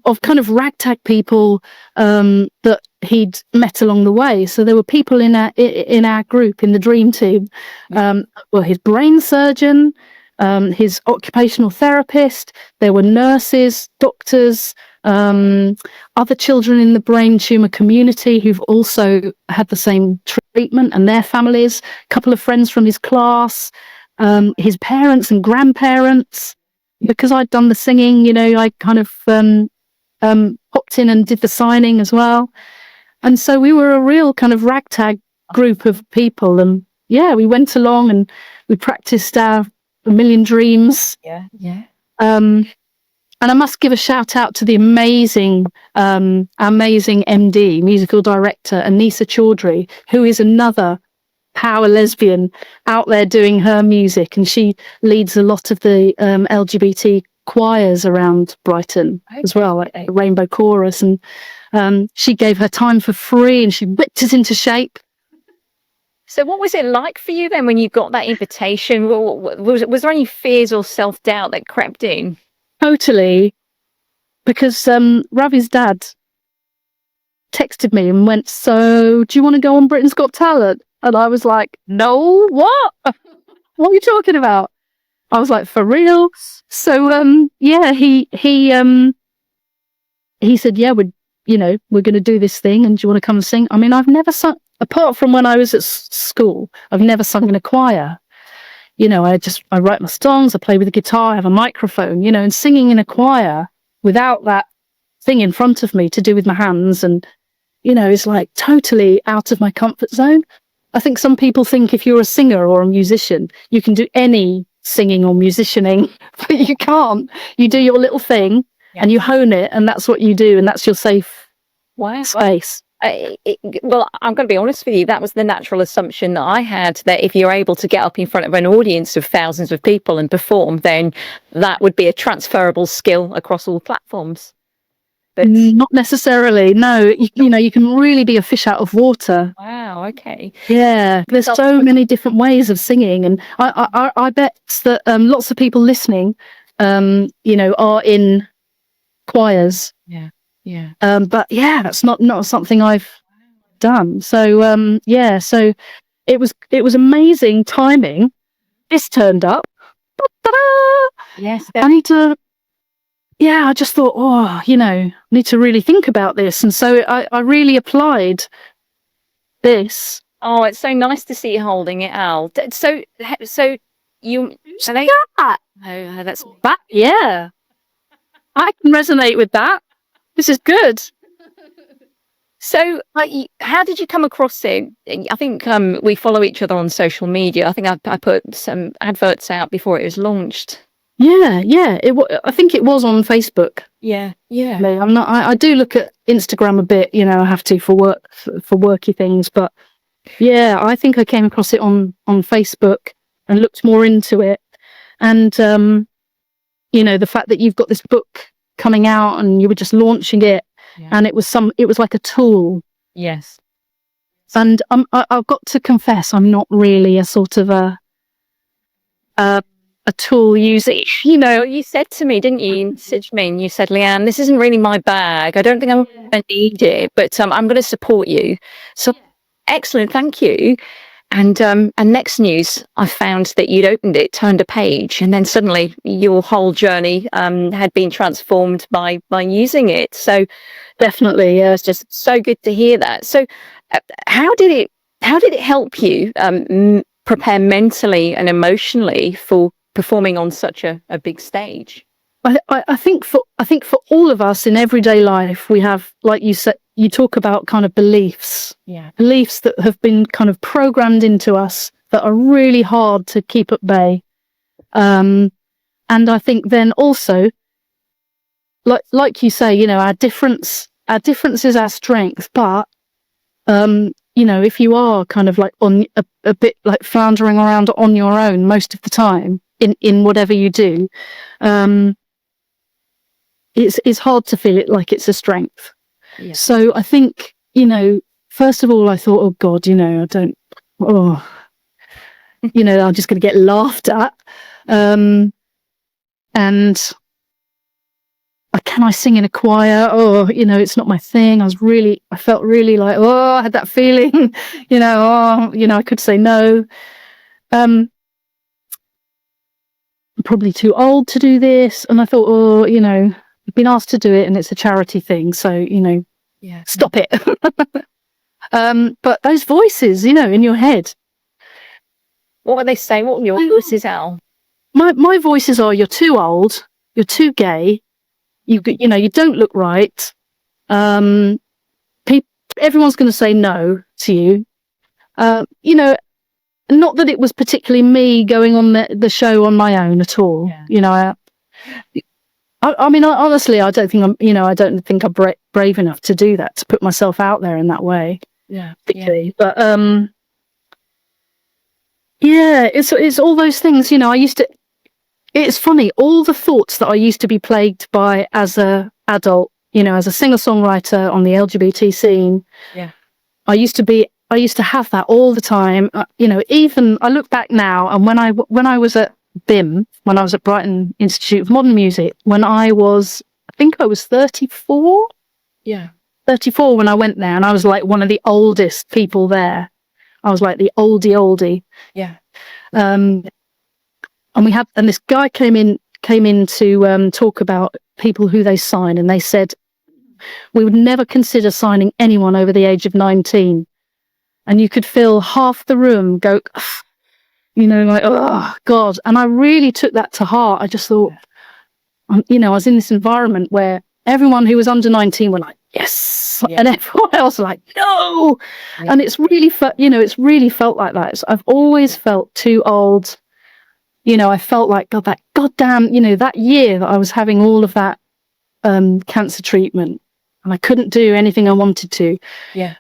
B: of kind of ragtag people that he'd met along the way. So there were people in our group, in the dream team. His brain surgeon, his occupational therapist, there were nurses, doctors, other children in the brain tumour community who've also had the same treatment, and their families, a couple of friends from his class, his parents and grandparents. Because I'd done the singing, I kind of popped in and did the signing as well. And so we were a real kind of ragtag group of people. And yeah, we went along and we practiced our "A Million Dreams."
A: Yeah, yeah.
B: And I must give a shout out to the amazing MD, musical director, Anisa Chaudhry, who is another power lesbian out there doing her music, and she leads a lot of the LGBT choirs around Brighton as well, like the Rainbow Chorus. And she gave her time for free, and she whipped us into shape.
A: So what was it like for you then when you got that invitation? Was there any fears or self-doubt that crept in?
B: Totally, because Ravi's dad texted me and went, "So do you want to go on Britain's Got Talent?" And I was like, "No, what? What are you talking about?" I was like, "For real?" So he said, "Yeah, we're going to do this thing, and do you want to come and sing?" I mean, I've never sung, apart from when I was at school, I've never sung in a choir. I write my songs, I play with the guitar, I have a microphone, and singing in a choir without that thing in front of me to do with my hands, and is like totally out of my comfort zone. I think some people think if you're a singer or a musician, you can do any singing or musicianing, but you can't. You do your little thing and you hone it, and that's what you do, and that's your safe space.
A: Well, I'm going to be honest with you, that was the natural assumption that I had, that if you're able to get up in front of an audience of thousands of people and perform, then that would be a transferable skill across all platforms. But
B: not necessarily. No, you can really be a fish out of water.
A: Wow. Okay.
B: Yeah, there's so many different ways of singing, and I bet that lots of people listening, are in choirs.
A: Yeah. Yeah.
B: But yeah, that's not something I've done. So so it was amazing timing. This turned up. Ta-da!
A: Yes.
B: I need to. Yeah, I just thought, need to really think about this, and so I really applied this.
A: Oh, it's so nice to see you holding it, Al. So you so they
B: that?
A: oh, that's
B: That yeah, I can resonate with that. This is good.
A: so. How did you come across it? I think we follow each other on social media. I think I put some adverts out before it was launched.
B: Yeah. I think it was on Facebook.
A: Yeah. Yeah.
B: I'm not. I do look at Instagram a bit. I have to for work for worky things, but yeah, I think I came across it on Facebook and looked more into it, and the fact that you've got this book coming out and you were just launching it, and it was like a tool.
A: Yes.
B: And I've got to confess, I'm not really a sort of a tool user.
A: You said to me, didn't you? You said to me, and you said, Leanne, this isn't really my bag. I don't think I'm going to need it, but I'm going to support you. So excellent, thank you. And next news, I found that you'd opened it, turned a page, and then suddenly your whole journey had been transformed by using it. So
B: Definitely, yeah.
A: it's just so good to hear that. So how did it help you prepare mentally and emotionally for performing on such a big stage?
B: I think for all of us in everyday life, we have, like you said, you talk about kind of beliefs that have been kind of programmed into us that are really hard to keep at bay. And I think then also, like you say, our difference is our strength. But if you are kind of like on a bit like floundering around on your own most of the time in whatever you do, it's hard to feel it like it's a strength.
A: Yeah.
B: So I think, first of all, I thought, oh God, I'm just going to get laughed at. And can I sing in a choir? Oh, it's not my thing. I felt really like, I had that feeling, I could say no. I'm probably too old to do this. And I thought, I've been asked to do it and it's a charity thing. So, stop it. But those voices, in your head.
A: What would they say? What were your voices, Al?
B: My voices are, you're too old, you're too gay, you don't look right. Everyone's going to say no to you. Not that it was particularly me going on the show on my own at all. Yeah. I mean, honestly, I don't think I'm brave enough to do that, to put myself out there in that way.
A: Yeah.
B: Particularly. But it's all those things. It's funny, all the thoughts that I used to be plagued by as a adult, as a singer-songwriter on the LGBT scene.
A: Yeah.
B: I used to have that all the time. Even I look back now, and when I was at BIM, when I was at Brighton Institute of Modern Music, I think I was 34.
A: Yeah.
B: 34 when I went there, and I was like one of the oldest people there. I was like the oldie.
A: Yeah.
B: And this guy came in to talk about people who they sign, and they said, we would never consider signing anyone over the age of 19. And you could feel half the room go, like, oh God. And I really took that to heart. I just thought, I was in this environment where everyone who was under 19 were like, yes. Yeah. And everyone else was like, no. Yeah. And it's really felt like that. So I've always felt too old. I felt like, God, that goddamn, that year that I was having all of that cancer treatment and I couldn't do anything I wanted to.
A: Yeah.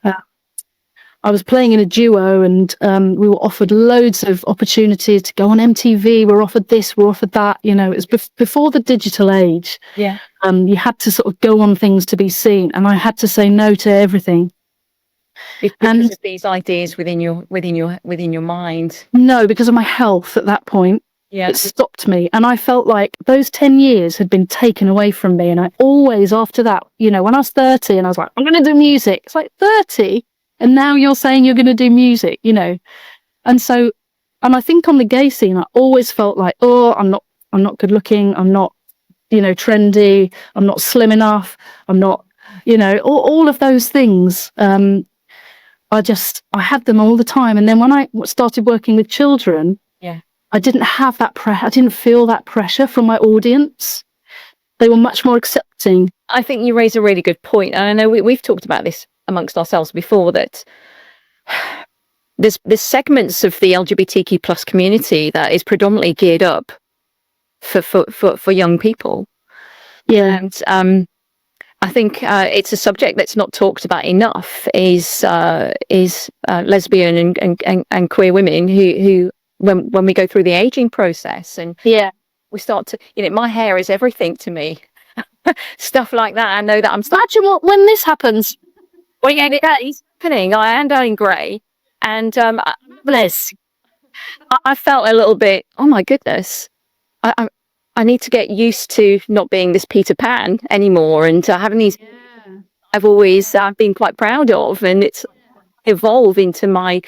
B: I was playing in a duo, and we were offered loads of opportunities to go on MTV. We're offered this, we're offered that. It was before the digital age.
A: Yeah.
B: You had to sort of go on things to be seen, and I had to say no to everything.
A: Because of these ideas within your mind.
B: No, because of my health at that point. that stopped me. And I felt like those 10 years had been taken away from me. And I always, after that, you know, when I was 30 and I was like, I'm going to do music. It's like 30. And now you're saying you're going to do music, you know? And so, and I think on the gay scene, I always felt like, oh, I'm not good looking. I'm not, you know, trendy. I'm not slim enough. I'm not, you know, all of those things. I had them all the time. And then when I started working with children, I didn't have that I didn't feel that pressure from my audience. They were much more accepting.
A: I think you raise a really good point. And I know we've talked about this amongst ourselves before, that there's segments of the LGBTQ plus community that is predominantly geared up for young people.
B: Yeah.
A: And I think it's a subject that's not talked about enough is lesbian and queer women who when we go through the aging process, and we start to, you know, my hair is everything to me. Stuff like that. I know that I'm
B: imagine when this happens. When you're
A: happening. I am going grey, and bless. I felt a little bit. Oh my goodness! I need to get used to not being this Peter Pan anymore, and having these. I've always been quite proud of, and it's evolve into my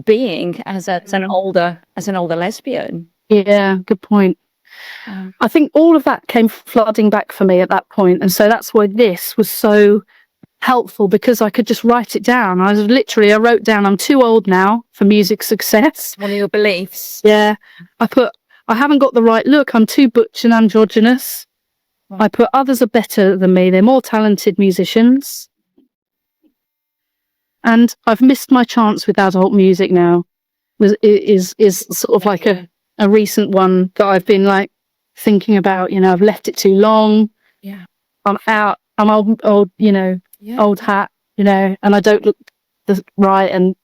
A: being as an older lesbian.
B: Yeah, good point. I think all of that came flooding back for me at that point, and so that's why this was so helpful, because I could just write it down. I wrote down, I'm too old now for music success.
A: One of your beliefs.
B: Yeah. I haven't got the right look. I'm too butch and androgynous. I put others are better than me. They're more talented musicians. And I've missed my chance with adult music now. Is sort of like a recent one that I've been like thinking about. You know, I've left it too long.
A: Yeah.
B: I'm out. I'm old, you know, old hat, you know, and I don't look right, and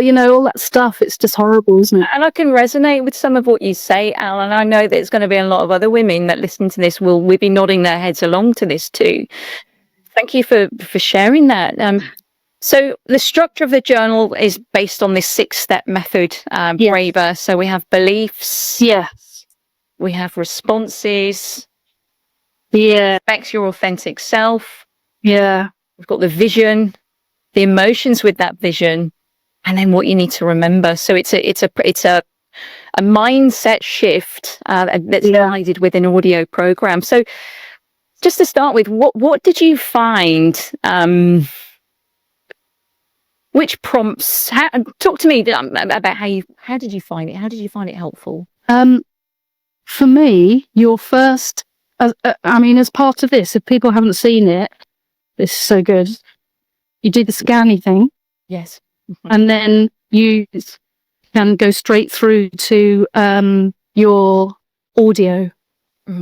B: you know, all that stuff. It's just horrible, isn't it?
A: And I can resonate with some of what you say, Al, and I know that there's going to be a lot of other women that listen to this will be nodding their heads along to this too. Thank you for sharing that. So the structure of the journal is based on this 6-step method, Braver. So we have beliefs.
B: Yes.
A: We have responses.
B: Yeah.
A: Respect your authentic self.
B: Yeah.
A: We've got the vision, the emotions with that vision, and then what you need to remember. So it's a mindset shift that's guided with an audio program. So just to start with, what did you find? Which prompts? Talk to me about how did you find it? How did you find it helpful?
B: For me, your first, I mean, as part of this, if people haven't seen it, this is so good. You do the scanny thing.
A: Yes.
B: And then you can go straight through to your audio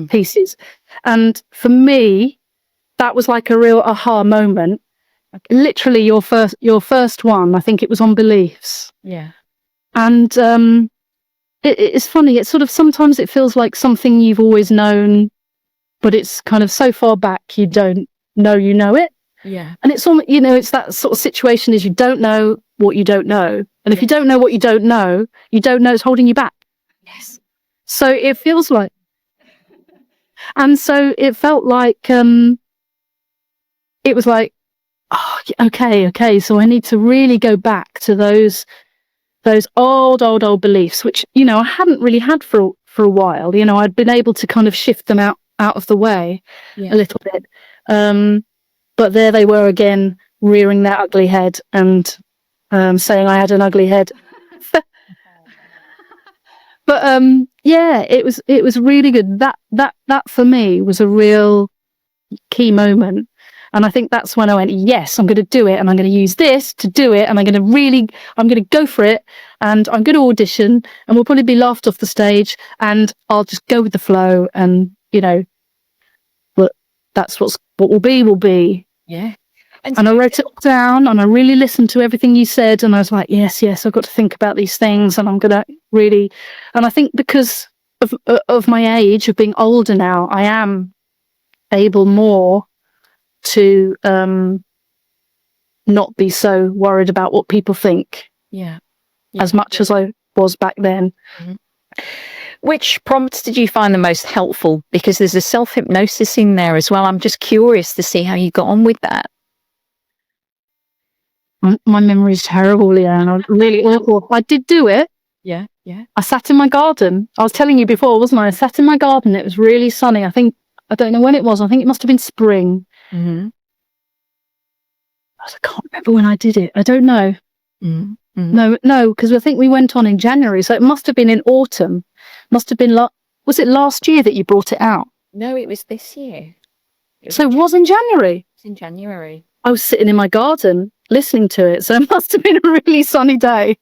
B: pieces. And for me, that was like a real aha moment. Literally your first one, I think it was on beliefs.
A: Yeah.
B: And it's funny, it's sort of, sometimes it feels like something you've always known, but it's kind of so far back you don't know you know it.
A: Yeah.
B: And it's almost, you know, it's that sort of situation is you don't know what you don't know. And if you don't know what you don't know it's holding you back.
A: Yes.
B: So it feels like, and so it felt like, it was like, oh, okay. So I need to really go back to those old beliefs, which, you know, I hadn't really had for a while. You know, I'd been able to kind of shift them out of the way a little bit. But there they were again, rearing their ugly head and saying I had an ugly head. But it was really good. That for me was a real key moment. And I think that's when I went, yes, I'm going to do it, and I'm going to use this to do it, and I'm going to go for it, and I'm going to audition, and we'll probably be laughed off the stage, and I'll just go with the flow, and, you know, that's what will be.
A: Yeah.
B: And I wrote it all down, and I really listened to everything you said, and I was like, yes, I've got to think about these things, and I'm going to really, and I think because of my age, of being older now, I am able more to not be so worried about what people think.
A: Yeah.
B: As much as I was back then.
A: Mm-hmm. Which prompts did you find the most helpful? Because there's a self-hypnosis in there as well. I'm just curious to see how you got on with that.
B: My memory is terrible, Leanne. I'm really awful. I did do it.
A: Yeah.
B: I sat in my garden. I was telling you before, wasn't I? I sat in my garden. It was really sunny. I don't know when it was. I think it must have been spring.
A: Mm-hmm.
B: I can't remember when I did it. I don't know.
A: Mm-hmm.
B: No, because I think we went on in January. So it must have been in autumn. Was it last year that you brought it out?
A: No, it was this year.
B: So it was in January.
A: It's in January.
B: I was sitting in my garden listening to it. So it must have been a really sunny day.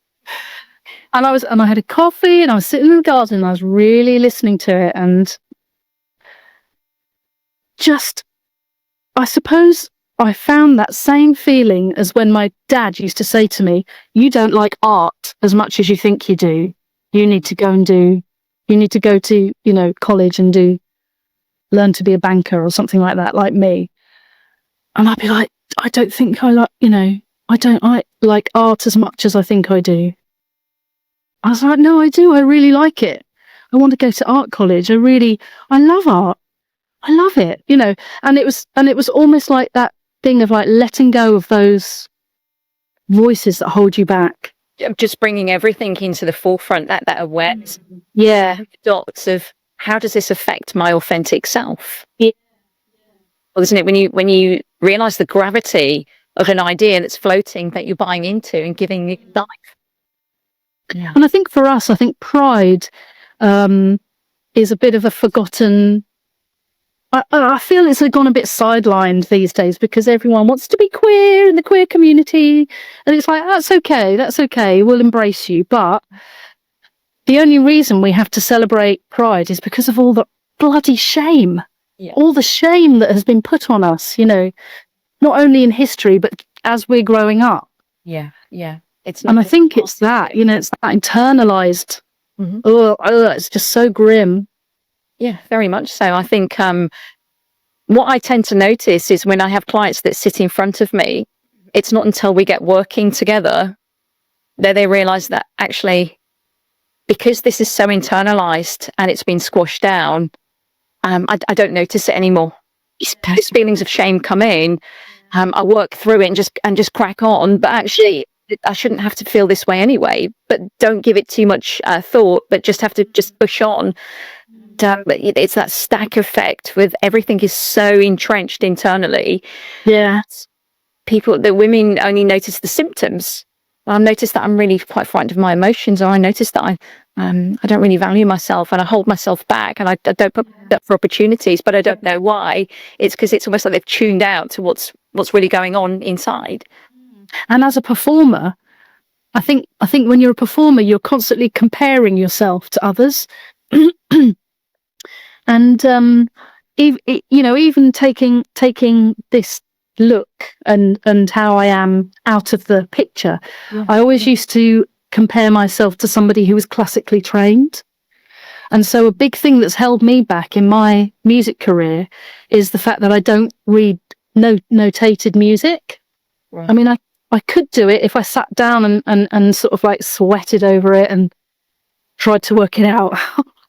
B: And I had a coffee and I was sitting in the garden and I was really listening to it, and just, I suppose I found that same feeling as when my dad used to say to me, you don't like art as much as you think you do. You need to go to, college and learn to be a banker or something like that, like me. And I'd be like, I don't think I like art as much as I think I do. I was like, no, I do. I really like it. I want to go to art college. I love art. I love it, and it was almost like that thing of like letting go of those voices that hold you back.
A: Just bringing everything into the forefront, that awareness.
B: Yeah.
A: Dots of how does this affect my authentic self?
B: Yeah.
A: Well, isn't it when you realize the gravity of an idea that's floating that you're buying into and giving it life? Yeah.
B: And I think for us, pride is a bit of a forgotten. I feel it's gone a bit sidelined these days because everyone wants to be queer in the queer community, and it's like, that's okay, we'll embrace you. But the only reason we have to celebrate pride is because of all the bloody shame, all the shame that has been put on us, not only in history but as we're growing up.
A: Yeah.
B: And I think it's that, it's that internalized. Mm-hmm. It's just so grim.
A: Yeah, very much so. I think what I tend to notice is when I have clients that sit in front of me, it's not until we get working together that they realize that actually, because this is so internalized and it's been squashed down, I don't notice it anymore. These feelings of shame come in. I work through it and just crack on. But actually, I shouldn't have to feel this way anyway. But don't give it too much thought. But just have to just push on. It's that stack effect with everything is so entrenched internally.
B: Yeah.
A: The women only notice the symptoms. I notice that I'm really quite frightened of my emotions, or I notice that I don't really value myself and I hold myself back and I don't put up for opportunities, but I don't know why. It's because it's almost like they've tuned out to what's really going on inside.
B: And as a performer, I think when you're a performer, you're constantly comparing yourself to others. And even taking this look and how I am out of the picture, I always used to compare myself to somebody who was classically trained. And so a big thing that's held me back in my music career is the fact that I don't read notated music. Right. I mean, I could do it if I sat down and sort of like sweated over it and tried to work it out.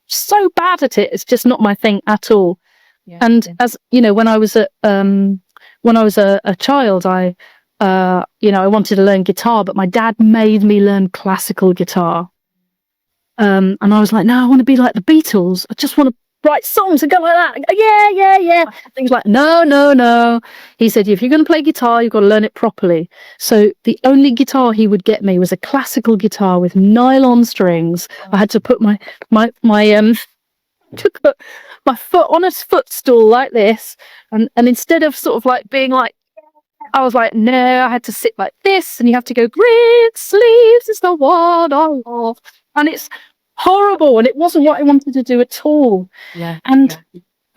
B: So bad at it. It's just not my thing at all. Yeah, and as when I was a child, I wanted to learn guitar, but my dad made me learn classical guitar. And I was like, no, I want to be like the Beatles. I just want to write songs and go like that. Yeah. Things like, no. He said, if you're going to play guitar, you've got to learn it properly. So the only guitar he would get me was a classical guitar with nylon strings. I had to put my foot on a footstool like this, and instead of sort of like being like, I was like, no, I had to sit like this, and you have to go, green sleeves is the one I love, and it's horrible, and it wasn't what I wanted to do at all. Yeah. And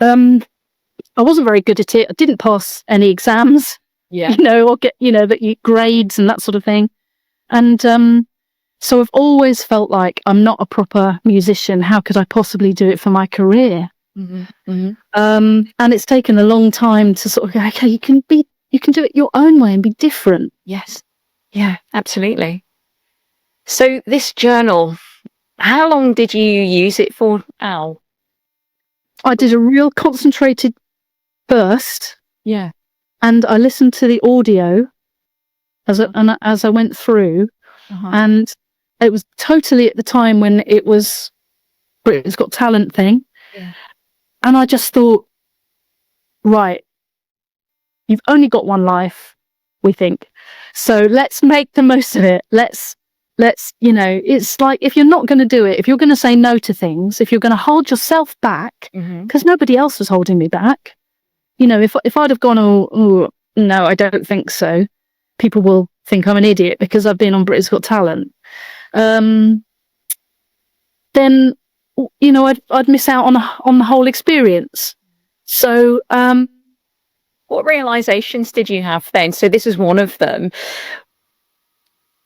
B: I wasn't very good at it. I didn't pass any exams. Yeah. Or get the grades and that sort of thing. And so I've always felt like I'm not a proper musician. How could I possibly do it for my career? Mm-hmm. Mm-hmm. And it's taken a long time to sort of go, okay, you can do it your own way and be different.
A: Yes. Yeah, absolutely. So this journal, How long did you use it for, Al?
B: I did a real concentrated burst,
A: Yeah.
B: and I listened to the audio as I went through, and it was totally at the time when it was Britain's Got Talent thing, and I just thought, right, you've only got one life, we think, so let's make the most of it. Let's it's like, if you're not going to do it, if you're going to say no to things, if you're going to hold yourself back, because nobody else was holding me back, if I'd have gone, oh no, I don't think so, people will think I'm an idiot because I've been on Britain's Got Talent, then I'd miss out on the whole experience. So
A: what realizations did you have then? So this is one of them.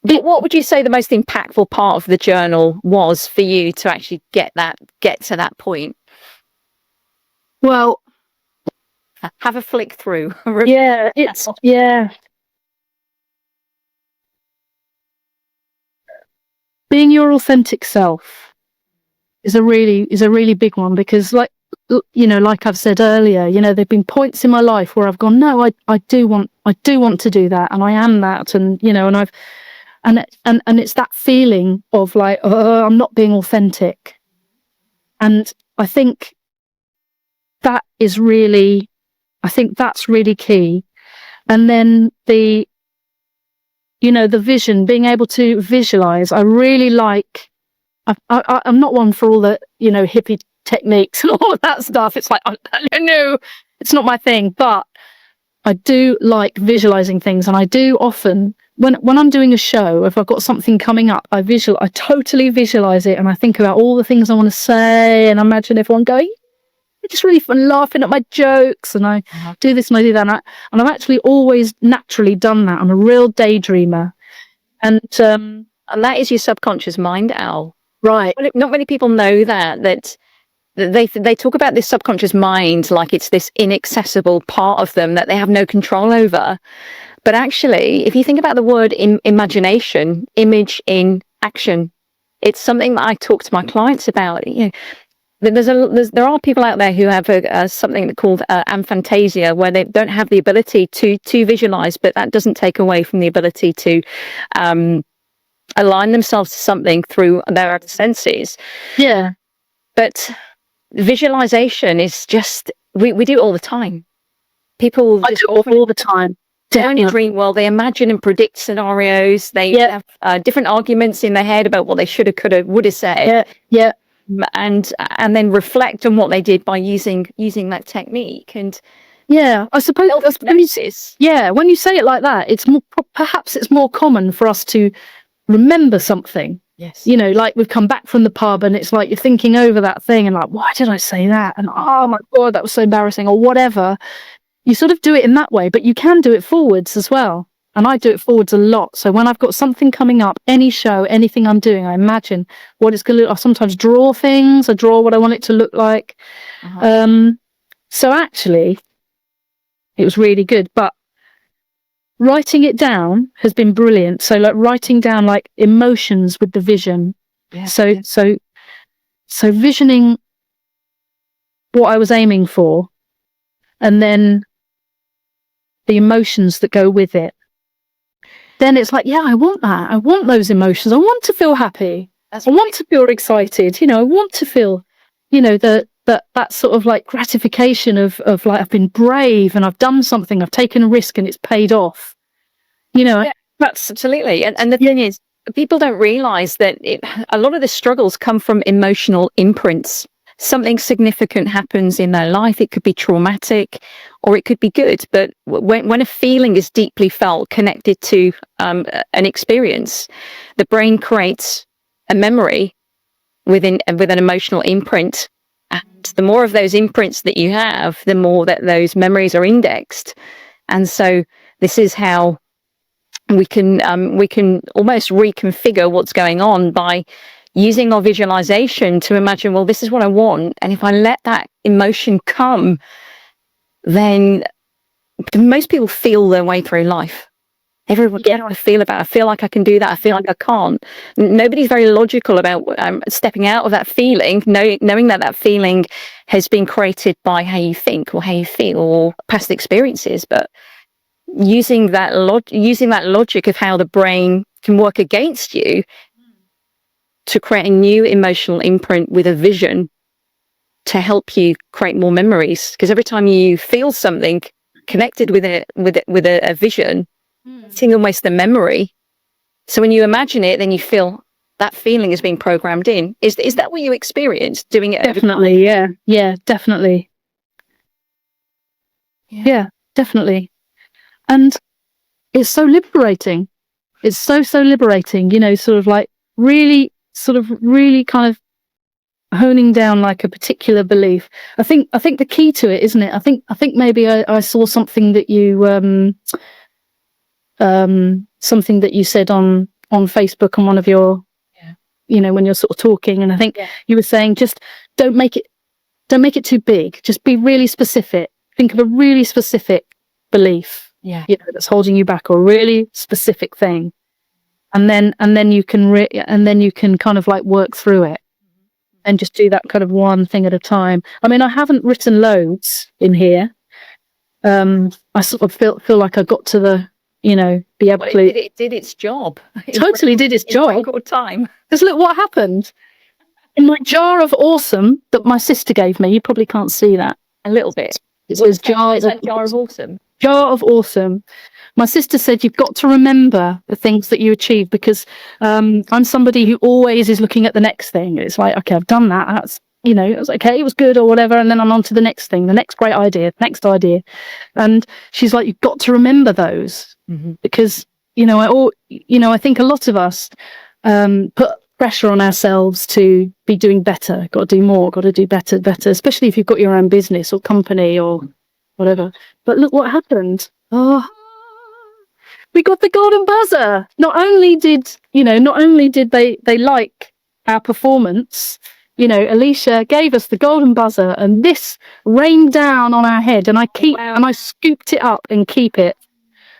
A: What would you say the most impactful part of the journal was for you to actually get to that point?
B: Well,
A: have a flick through.
B: Being your authentic self is a really big one, because like I've said earlier, there've been points in my life where I've gone, no, I do want to do that, and I am that, and and it's that feeling of like, oh, I'm not being authentic. And I think that's really key. And then the vision, being able to visualize. I really like, I'm not one for all the, hippie techniques and all of that stuff. It's like, no, it's not my thing, but I do like visualizing things. And I do often, when I'm doing a show, if I've got something coming up, I totally visualize it, and I think about all the things I want to say, and I imagine everyone going, it's just really fun, laughing at my jokes, and I do this and I do that, and I've actually always naturally done that. I'm a real daydreamer, and
A: that is your subconscious mind, Al.
B: Right.
A: Well, not many people know that they talk about this subconscious mind like it's this inaccessible part of them that they have no control over. But actually, if you think about the word imagination, image in action, it's something that I talk to my clients about. There are people out there who have something called aphantasia, where they don't have the ability to visualize, but that doesn't take away from the ability to align themselves to something through their other senses.
B: Yeah.
A: But visualization is just, we do it all the time. People
B: I do it all the time.
A: They only dream, well, they imagine and predict scenarios. They have different arguments in their head about what they should have, could have, would have said.
B: Yeah.
A: And then reflect on what they did by using that technique. And
B: I suppose when you say it like that, it's more, perhaps it's more common for us to remember something.
A: Yes.
B: Like we've come back from the pub, and it's like you're thinking over that thing, and like, why did I say that? And oh my God, that was so embarrassing, or whatever. You sort of do it in that way, but you can do it forwards as well. And I do it forwards a lot. So when I've got something coming up, any show, anything I'm doing, I imagine what it's going to look. I sometimes draw things. I draw what I want it to look like. So actually, it was really good. But writing it down has been brilliant. So like writing down like emotions with the vision.
A: Yeah.
B: So visioning what I was aiming for, and then the emotions that go with it. Then it's like, I want that. I want those emotions. I want to feel happy. I want to feel excited. I want to feel, that sort of like gratification of like, I've been brave and I've done something. I've taken a risk and it's paid off.
A: That's absolutely. And the thing is, people don't realize that a lot of the struggles come from emotional imprints. Something significant happens in their life. It could be traumatic or it could be good. But when a feeling is deeply felt, connected to an experience, the brain creates a memory with an emotional imprint. And the more of those imprints that you have, the more that those memories are indexed. And so this is how we can almost reconfigure what's going on by using our visualization to imagine, well, this is what I want. And if I let that emotion come, then most people feel their way through life. Everyone, how do I feel about it? I feel like I can do that. I feel like I can't. Nobody's very logical about stepping out of that feeling, knowing that that feeling has been created by how you think or how you feel or past experiences. But using that logic of how the brain can work against you to create a new emotional imprint with a vision to help you create more memories. Because every time you feel something connected with a vision, it's almost a memory. So when you imagine it, then you feel that feeling is being programmed in. Is that what you experienced doing it?
B: Definitely, yeah, definitely. Yeah, definitely. And it's so liberating. It's so liberating, sort of like really kind of honing down like a particular belief. I think the key to it, isn't it? I think maybe I saw something that you something that you said on Facebook on one of your when you're sort of talking, and I think you were saying just don't make it too big, just be really specific. Think of a really specific belief that's holding you back, or a really specific thing, and then you can kind of like work through it and just do that kind of one thing at a time. I mean, I haven't written loads in here. I sort of feel like I got to the be able to.
A: It did its job.
B: Totally did its job.
A: In record time.
B: Because look what happened. In my jar of awesome that my sister gave me, you probably can't see that.
A: A little bit.
B: It says jar of
A: awesome.
B: Jar of awesome. My sister said you've got to remember the things that you achieve, because I'm somebody who always is looking at the next thing. It's like, okay, I've done that. That's it was okay, it was good or whatever, and then I'm on to the next thing, the next great idea, next idea. And she's like, you've got to remember those, because I think a lot of us put pressure on ourselves to be doing better, got to do more, got to do better, especially if you've got your own business or company or whatever. But look what happened. Oh, we got the golden buzzer. Not only did they like our performance, Alesha gave us the golden buzzer, and this rained down on our head, and I scooped it up and keep it.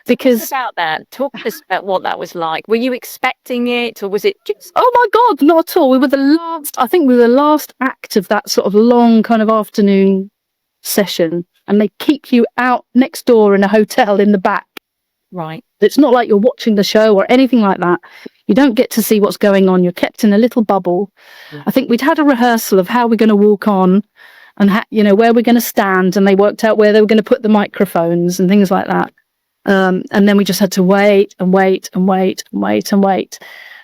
B: Because
A: about that, talk to us about what that was like. Were you expecting it, or was it just?
B: Oh my God, not at all. I think we were the last act of that sort of long kind of afternoon session, and they keep you out next door in a hotel in the back.
A: Right.
B: It's not like you're watching the show or anything like that. You don't get to see what's going on. You're kept in a little bubble. Yeah. I think we'd had a rehearsal of how we're going to walk on and where we're going to stand, and they worked out where they were going to put the microphones and things like that. And then we just had to wait and wait and wait and wait and wait.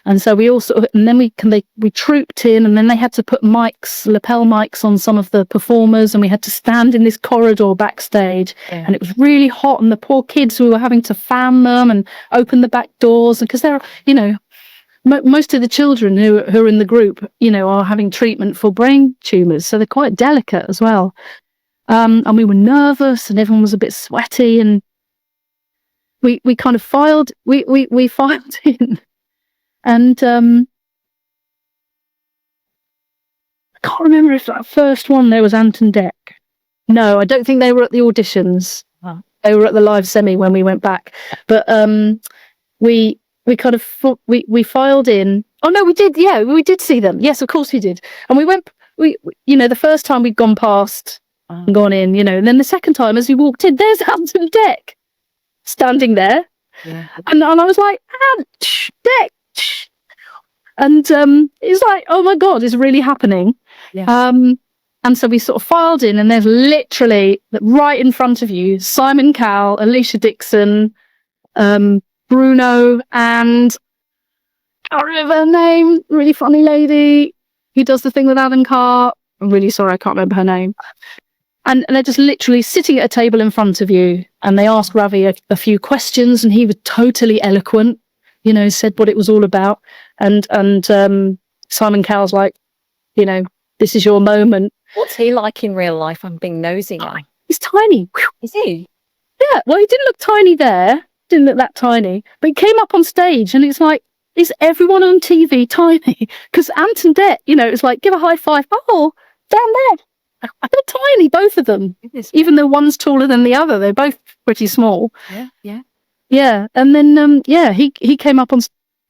B: And so we we trooped in, and then they had to put lapel mics on some of the performers, and we had to stand in this corridor backstage, and it was really hot, and the poor kids, we were having to fan them and open the back doors, because they're, most of the children who are in the group, are having treatment for brain tumours, so they're quite delicate as well. And we were nervous, and everyone was a bit sweaty, and we kind of filed in. And I can't remember if that first one there was Ant and Dec. No, I don't think they were at the auditions. Oh. They were at the live semi when we went back. But we kind of we filed in. Oh no, we did. Yeah, we did see them. Yes, of course we did. And we went. The first time we'd gone past and gone in, and then the second time as we walked in, there's Ant and Dec standing there. Yeah. And I was like, Ant, Dec. And it's like, oh my God, it's really happening. Yeah. And so we sort of filed in, and there's literally right in front of you Simon Cowell, Alesha Dixon, Bruno, and I can't remember her name, really funny lady who does the thing with Alan Carr. I'm really sorry, I can't remember her name. And they're just literally sitting at a table in front of you, and they asked Ravi a few questions, and he was totally eloquent. Said what it was all about. And Simon Cowell's like, this is your moment.
A: What's he like in real life? I'm being nosy now.
B: He's tiny.
A: Is he?
B: Yeah. Well, he didn't look tiny there. Didn't look that tiny. But he came up on stage, and it's like, is everyone on TV tiny? Because Ant and Dec, it's like, give a high five. Oh, down there. They're tiny, both of them. Even though one's taller than the other, they're both pretty small.
A: Yeah, yeah.
B: Yeah, and then he came up on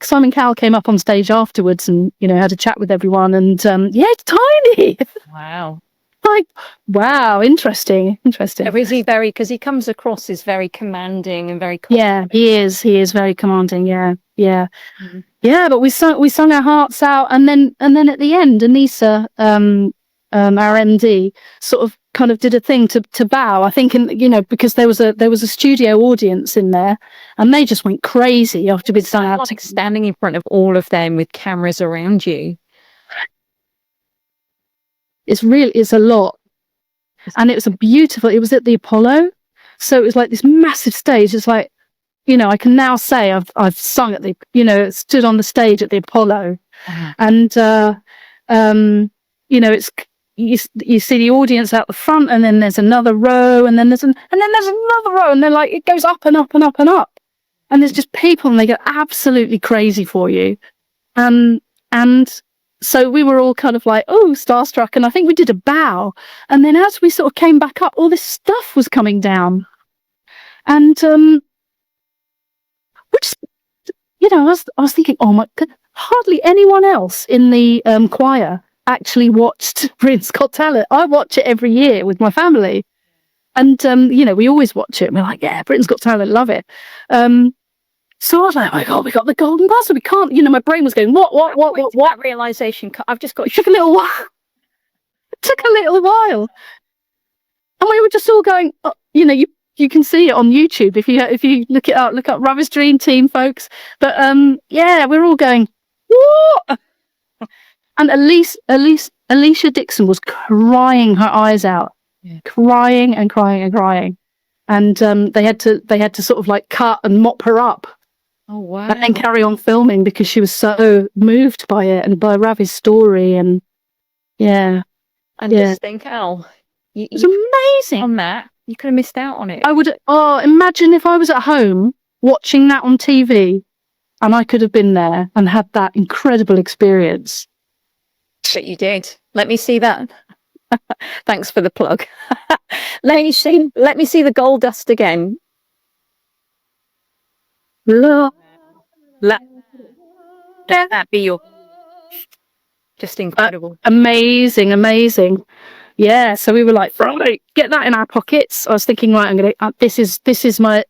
B: Simon Cowell came up on stage afterwards, and had a chat with everyone, and it's tiny.
A: Wow.
B: Like, wow, interesting.
A: Is he very, because he comes across as very commanding and very
B: Yeah, he is very commanding. Yeah.
A: Mhm.
B: Yeah, but we sung our hearts out, and then at the end, Anissa, our MD, sort of kind of did a thing to bow. I think, because there was a studio audience in there, and they just went crazy after we'd sung out.
A: Like standing in front of all of them with cameras around you.
B: It's a lot, and it was it was at the Apollo, so it was like this massive stage. It's like, I can now say I've sung at the, stood on the stage at the Apollo, and it's you see the audience out the front, and then there's another row, and then there's another row, and then like it goes up and up and up and up, and there's just people, and they get absolutely crazy for you, and so we were all kind of like, oh, starstruck, and I think we did a bow, and then as we sort of came back up, all this stuff was coming down, and which, I was thinking, oh my God, hardly anyone else in the choir actually watched Britain's Got Talent. I watch it every year with my family, and we always watch it, and we're like, yeah, Britain's Got Talent, love it. So I was like, oh my God, we got the golden buzzer. We can't, my brain was going, what?
A: That realization, I've just got.
B: It took a little while. And we were just all going, oh, you can see it on YouTube if you look it up. Look up Ravi's Dream Team, folks. But we're all going, what? And Alesha Dixon was crying her eyes out, crying and crying and crying, and they had to sort of like cut and mop her up.
A: Oh wow!
B: And then carry on filming because she was so moved by it and by Ravi's story, and
A: just think, Al,
B: it was amazing.
A: On that, you could have missed out on it.
B: I would. Oh, imagine if I was at home watching that on TV, and I could have been there and had that incredible experience.
A: But you did. Let me see that. Thanks for the plug. Let me see the gold dust again. Let that be your. Just incredible.
B: Amazing. Yeah, so we were like, right, get that in our pockets. I was thinking, right, I'm gonna. This is my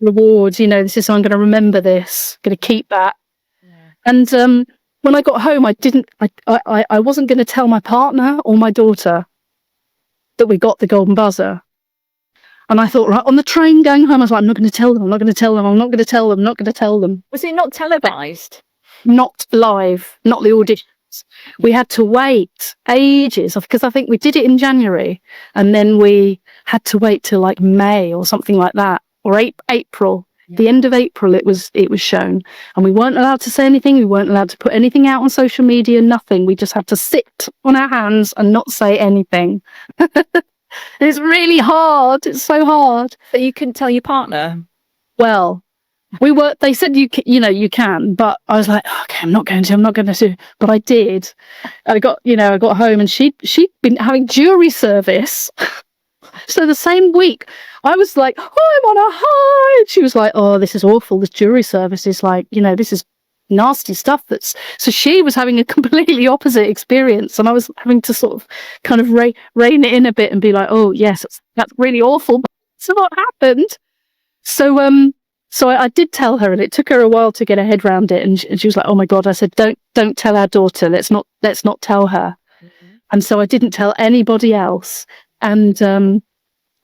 B: reward. This is, I'm gonna remember this. I'm gonna keep that. Yeah. And when I got home, I wasn't gonna tell my partner or my daughter that we got the golden buzzer. And I thought, right, on the train going home, I was like, I'm not going to tell them. I'm not going to tell them.
A: Was it not televised?
B: Not live, not the auditions. We had to wait ages because I think we did it in January, and then we had to wait till like May or something like that, or April. Yeah. The end of April, it was shown, and we weren't allowed to say anything. We weren't allowed to put anything out on social media. Nothing. We just had to sit on our hands and not say anything. It's really hard. It's so hard.
A: But you couldn't tell your partner?
B: Well, they said you can, but I was like, okay, I'm not going to, but I did. I got home, and she'd been having jury service. So the same week I was like, oh, I'm on a high. She was like, oh, this is awful. This jury service is like, this is nasty stuff. So she was having a completely opposite experience, and I was having to sort of kind of rein it in a bit and be like, oh yes, that's really awful. So what happened? So I did tell her, and it took her a while to get her head around it, and she was like, oh my God. I said, don't tell our daughter. Let's not tell her. Mm-hmm. And so I didn't tell anybody else. And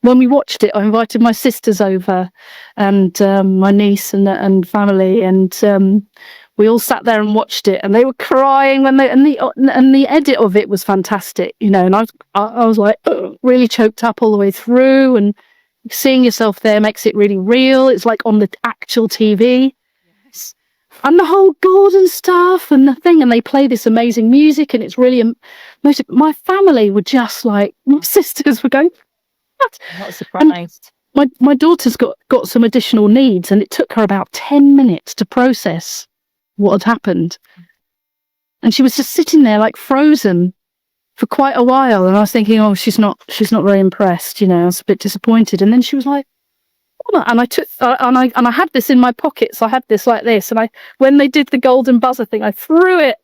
B: when we watched it, I invited my sisters over, and my niece and family, and we all sat there and watched it, and they were crying when the edit of it was fantastic, and I was like really choked up all the way through, and seeing yourself there makes it really real. It's like on the actual TV. Yes. And the whole golden stuff and the thing, and they play this amazing music, and it's really my family were just like, my sisters were going, what?
A: I'm not surprised.
B: And my daughter's got some additional needs, and it took her about 10 minutes to process what had happened, and she was just sitting there like frozen for quite a while, and I was thinking, oh, she's not very impressed, I was a bit disappointed, and then she was like, And I took, and I had this in my pockets. I had this like this, and when they did the golden buzzer thing, I threw it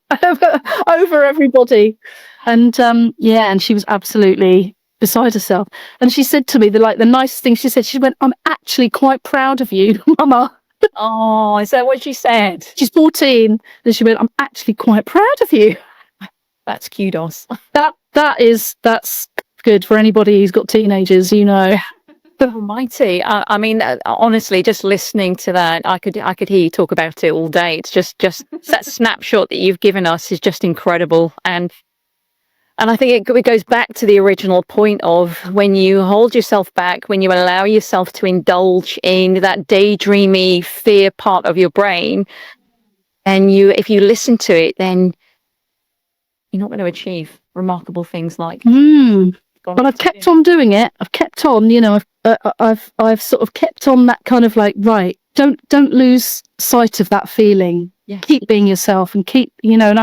B: over everybody, and and she was absolutely beside herself. And she said to me the nicest thing she said. She went, "I'm actually quite proud of you, Mama."
A: Oh, is that what she said?
B: She's 14, and she went, "I'm actually quite proud of you."
A: That's kudos.
B: That's good for anybody who's got teenagers, you know.
A: Almighty. I mean, honestly, just listening to that, I could hear you talk about it all day. It's just that snapshot that you've given us is just incredible. And I think it goes back to the original point of when you hold yourself back, when you allow yourself to indulge in that daydreamy fear part of your brain, and if you listen to it, then you're not going to achieve remarkable things like.
B: But I've kept on doing it. I've kept on, you know. I've sort of kept on that kind of like, right, don't lose sight of that feeling.
A: Yes.
B: Keep being yourself and keep, you know. And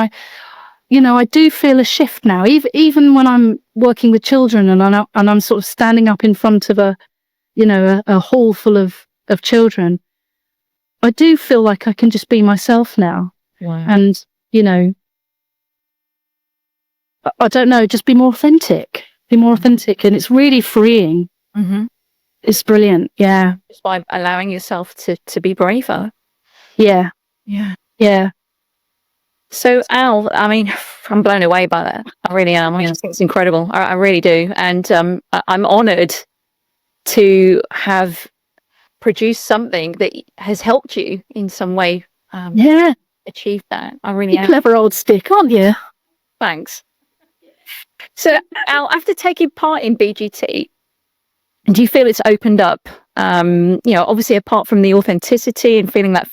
B: I do feel a shift now. Even when I'm working with children and I'm sort of standing up in front of a hall full of children, I do feel like I can just be myself now.
A: Wow.
B: And I don't know, just be more authentic. And it's really freeing.
A: Mm-hmm.
B: It's brilliant. Yeah.
A: Just by allowing yourself to be braver.
B: Yeah.
A: So Al, I mean, I'm blown away by that. I really am. I mean, I think it's incredible. I really do. And I'm honoured to have produced something that has helped you in some way achieve that. I really am.
B: Clever old stick, aren't you?
A: Thanks. So Al, after taking part in BGT, do you feel it's opened up, obviously apart from the authenticity and feeling that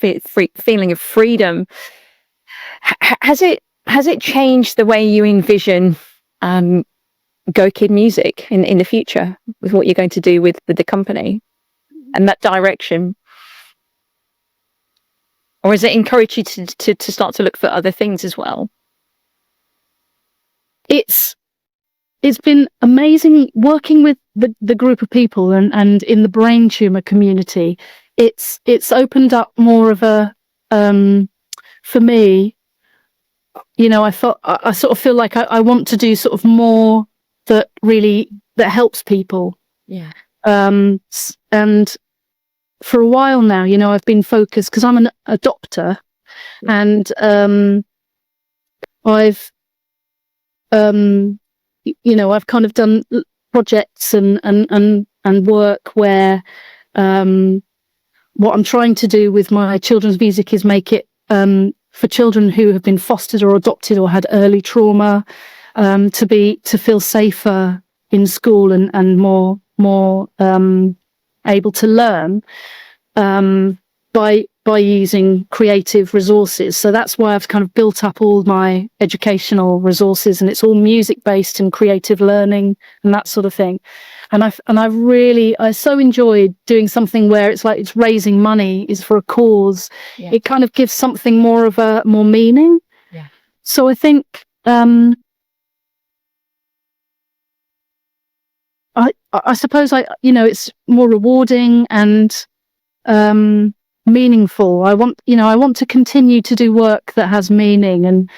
A: feeling of freedom, has it changed the way you envision Go Kid Music in the future with what you're going to do with the company and that direction? Or has it encouraged you to start to look for other things as well?
B: It's been amazing working with the group of people and in the brain tumor community. It's opened up more of a for me, you know, I sort of feel like I want to do sort of more that helps people.
A: Yeah.
B: And for a while now, you know, I've been focused because I'm an adopter, and I've I've kind of done projects and work where what I'm trying to do with my children's music is make it for children who have been fostered or adopted or had early trauma to feel safer in school and more able to learn by using creative resources. So that's why I've kind of built up all my educational resources, and it's all music based and creative learning and that sort of thing. And I so enjoyed doing something where it's like it's raising money, is for a cause. Yeah. It kind of gives something more meaning.
A: Yeah.
B: So I think I suppose it's more rewarding and meaningful. I want to continue to do work that has meaning, and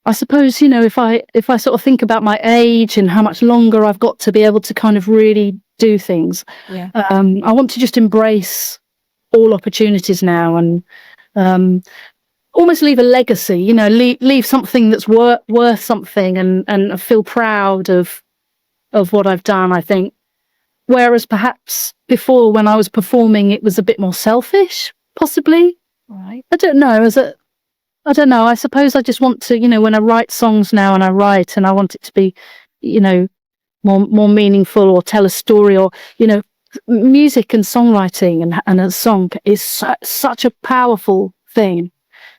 B: I suppose, if I sort of think about my age and how much longer I've got to be able to kind of really do things, I want to just embrace all opportunities now and almost leave a legacy, leave something that's worth something, and feel proud of what I've done, I think. Whereas perhaps before, when I was performing, it was a bit more selfish, possibly.
A: Right.
B: I don't know. I don't know. I suppose I just want to, when I write songs now and I want it to be, more meaningful or tell a story, or, music and songwriting and a song is such a powerful thing.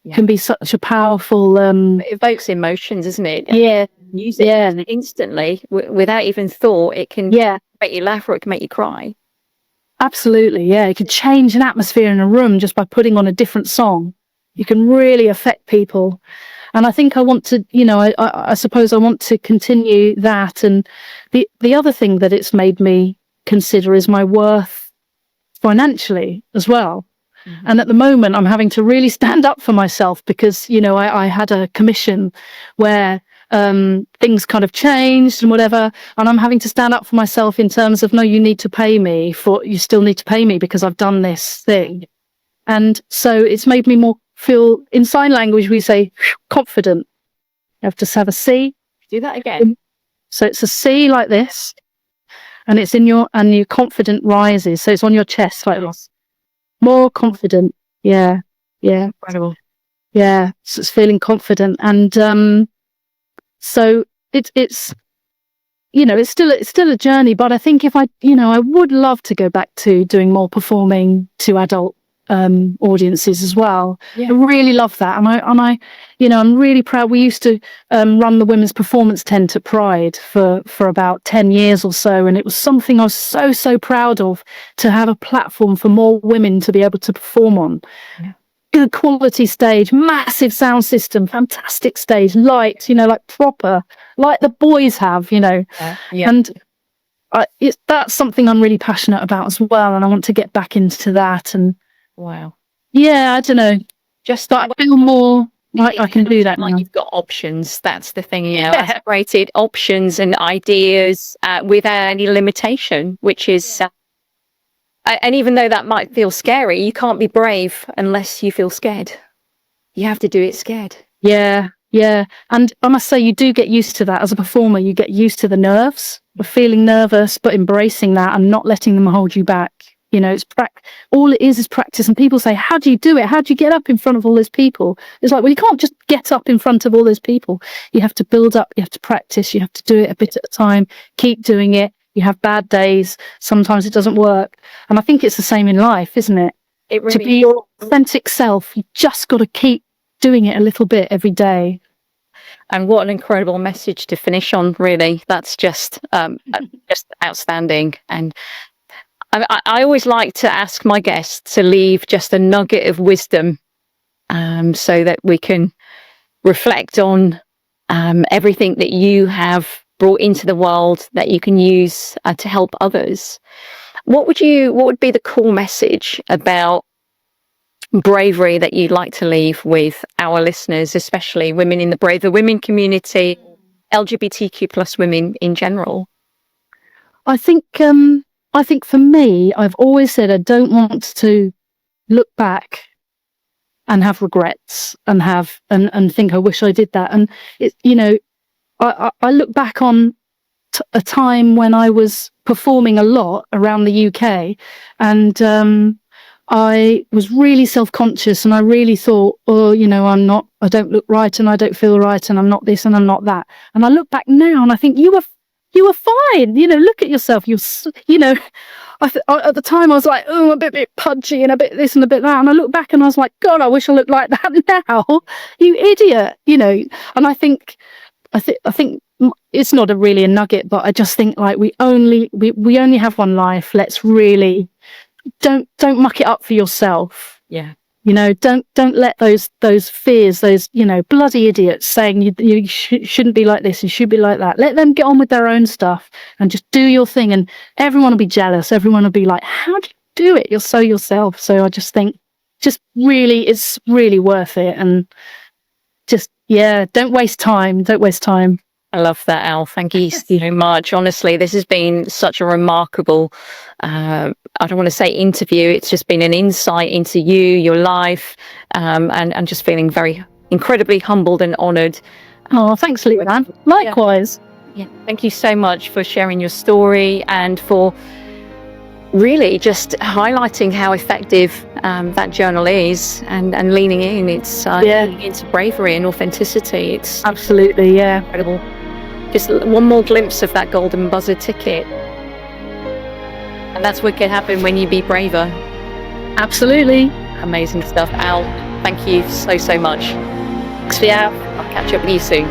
B: Yeah. Can be such a powerful...
A: it evokes emotions, isn't it?
B: Yeah.
A: Music instantly, without even thought, it can make you laugh or it can make you cry.
B: Absolutely, yeah. It can change an atmosphere in a room just by putting on a different song. You can really affect people. And I think I want to, I suppose I want to continue that. And the other thing that it's made me consider is my worth financially as well. And at the moment, I'm having to really stand up for myself because, you know, I had a commission where things kind of changed and whatever. And I'm having to stand up for myself in terms of, no, you still need to pay me because I've done this thing. And so it's made me more feel, in sign language, we say confident. You have to have a C.
A: Do that again.
B: So it's a C like this. And it's and your confident rises. So it's on your chest like this. More confident. Yeah.
A: Incredible.
B: Yeah. So it's feeling confident. And so it's you know, it's still a journey, but I think if I would love to go back to doing more performing to adult audiences as well. I really love that. And I you know, I'm really proud. We used to run the women's performance tent at Pride for about 10 years or so, and it was something I was so proud of, to have a platform for more women to be able to perform on. Good quality stage, massive sound system, fantastic stage, lights, you know, like proper, like the boys have, you know. And that's something I'm really passionate about as well, and I want to get back into that. And
A: wow.
B: Yeah, I don't know. Just that I feel more like I can do that now.
A: Like you've got options. That's the thing, you know, integrated options and ideas without any limitation, which is, and even though that might feel scary, you can't be brave unless you feel scared. You have to do it scared.
B: Yeah. And I must say, you do get used to that as a performer. You get used to the nerves of feeling nervous, but embracing that and not letting them hold you back. You know, it's all it is practice. And people say, how do you do it? How do you get up in front of all those people? It's like, well, you can't just get up in front of all those people. You have to build up, you have to practice, you have to do it a bit at a time, keep doing it. You have bad days. Sometimes it doesn't work. And I think it's the same in life, isn't it?
A: It really
B: to be your authentic self, you just got to keep doing it a little bit every day.
A: And what an incredible message to finish on, really. That's just outstanding. And I always like to ask my guests to leave just a nugget of wisdom so that we can reflect on everything that you have brought into the world that you can use to help others. What would be the core message about bravery that you'd like to leave with our listeners, especially women in the braver women community, LGBTQ plus women in general?
B: I think for me, I've always said I don't want to look back and have regrets and think I wish I did that. And it, you know, I look back on a time when I was performing a lot around the UK, and I was really self-conscious, and I really thought, oh, you know, I don't look right, and I don't feel right, and I'm not this, and I'm not that. And I look back now, and I think you were fine. You know, look at yourself. You know, at the time I was like, oh, I'm a bit pudgy and a bit this and a bit that. And I look back and I was like, God, I wish I looked like that now. You idiot. You know, and I think it's not really a nugget, but I just think like we only have one life. Let's really don't muck it up for yourself.
A: Yeah.
B: You know, don't let those fears, those, you know, bloody idiots saying you shouldn't be like this, you should be like that. Let them get on with their own stuff and just do your thing. And everyone will be jealous. Everyone will be like, how do you do it? You're so yourself. So I just think, it's really worth it. And just, don't waste time. Don't waste time.
A: I love that, Al. Thank you so much. Honestly, this has been such a remarkable, I don't want to say interview. It's just been an insight into you, your life, and just feeling very incredibly humbled and honoured.
B: Oh, thanks, Leanne. Likewise.
A: Yeah. Thank you so much for sharing your story and for really just highlighting how effective that journal is and leaning in. It's leaning into bravery and authenticity. It's
B: absolutely,
A: incredible. Just one more glimpse of that golden buzzer ticket. And that's what can happen when you be braver.
B: Absolutely.
A: Amazing stuff. Al, thank you so much.
B: Thanks for your help.
A: I'll catch up with you soon.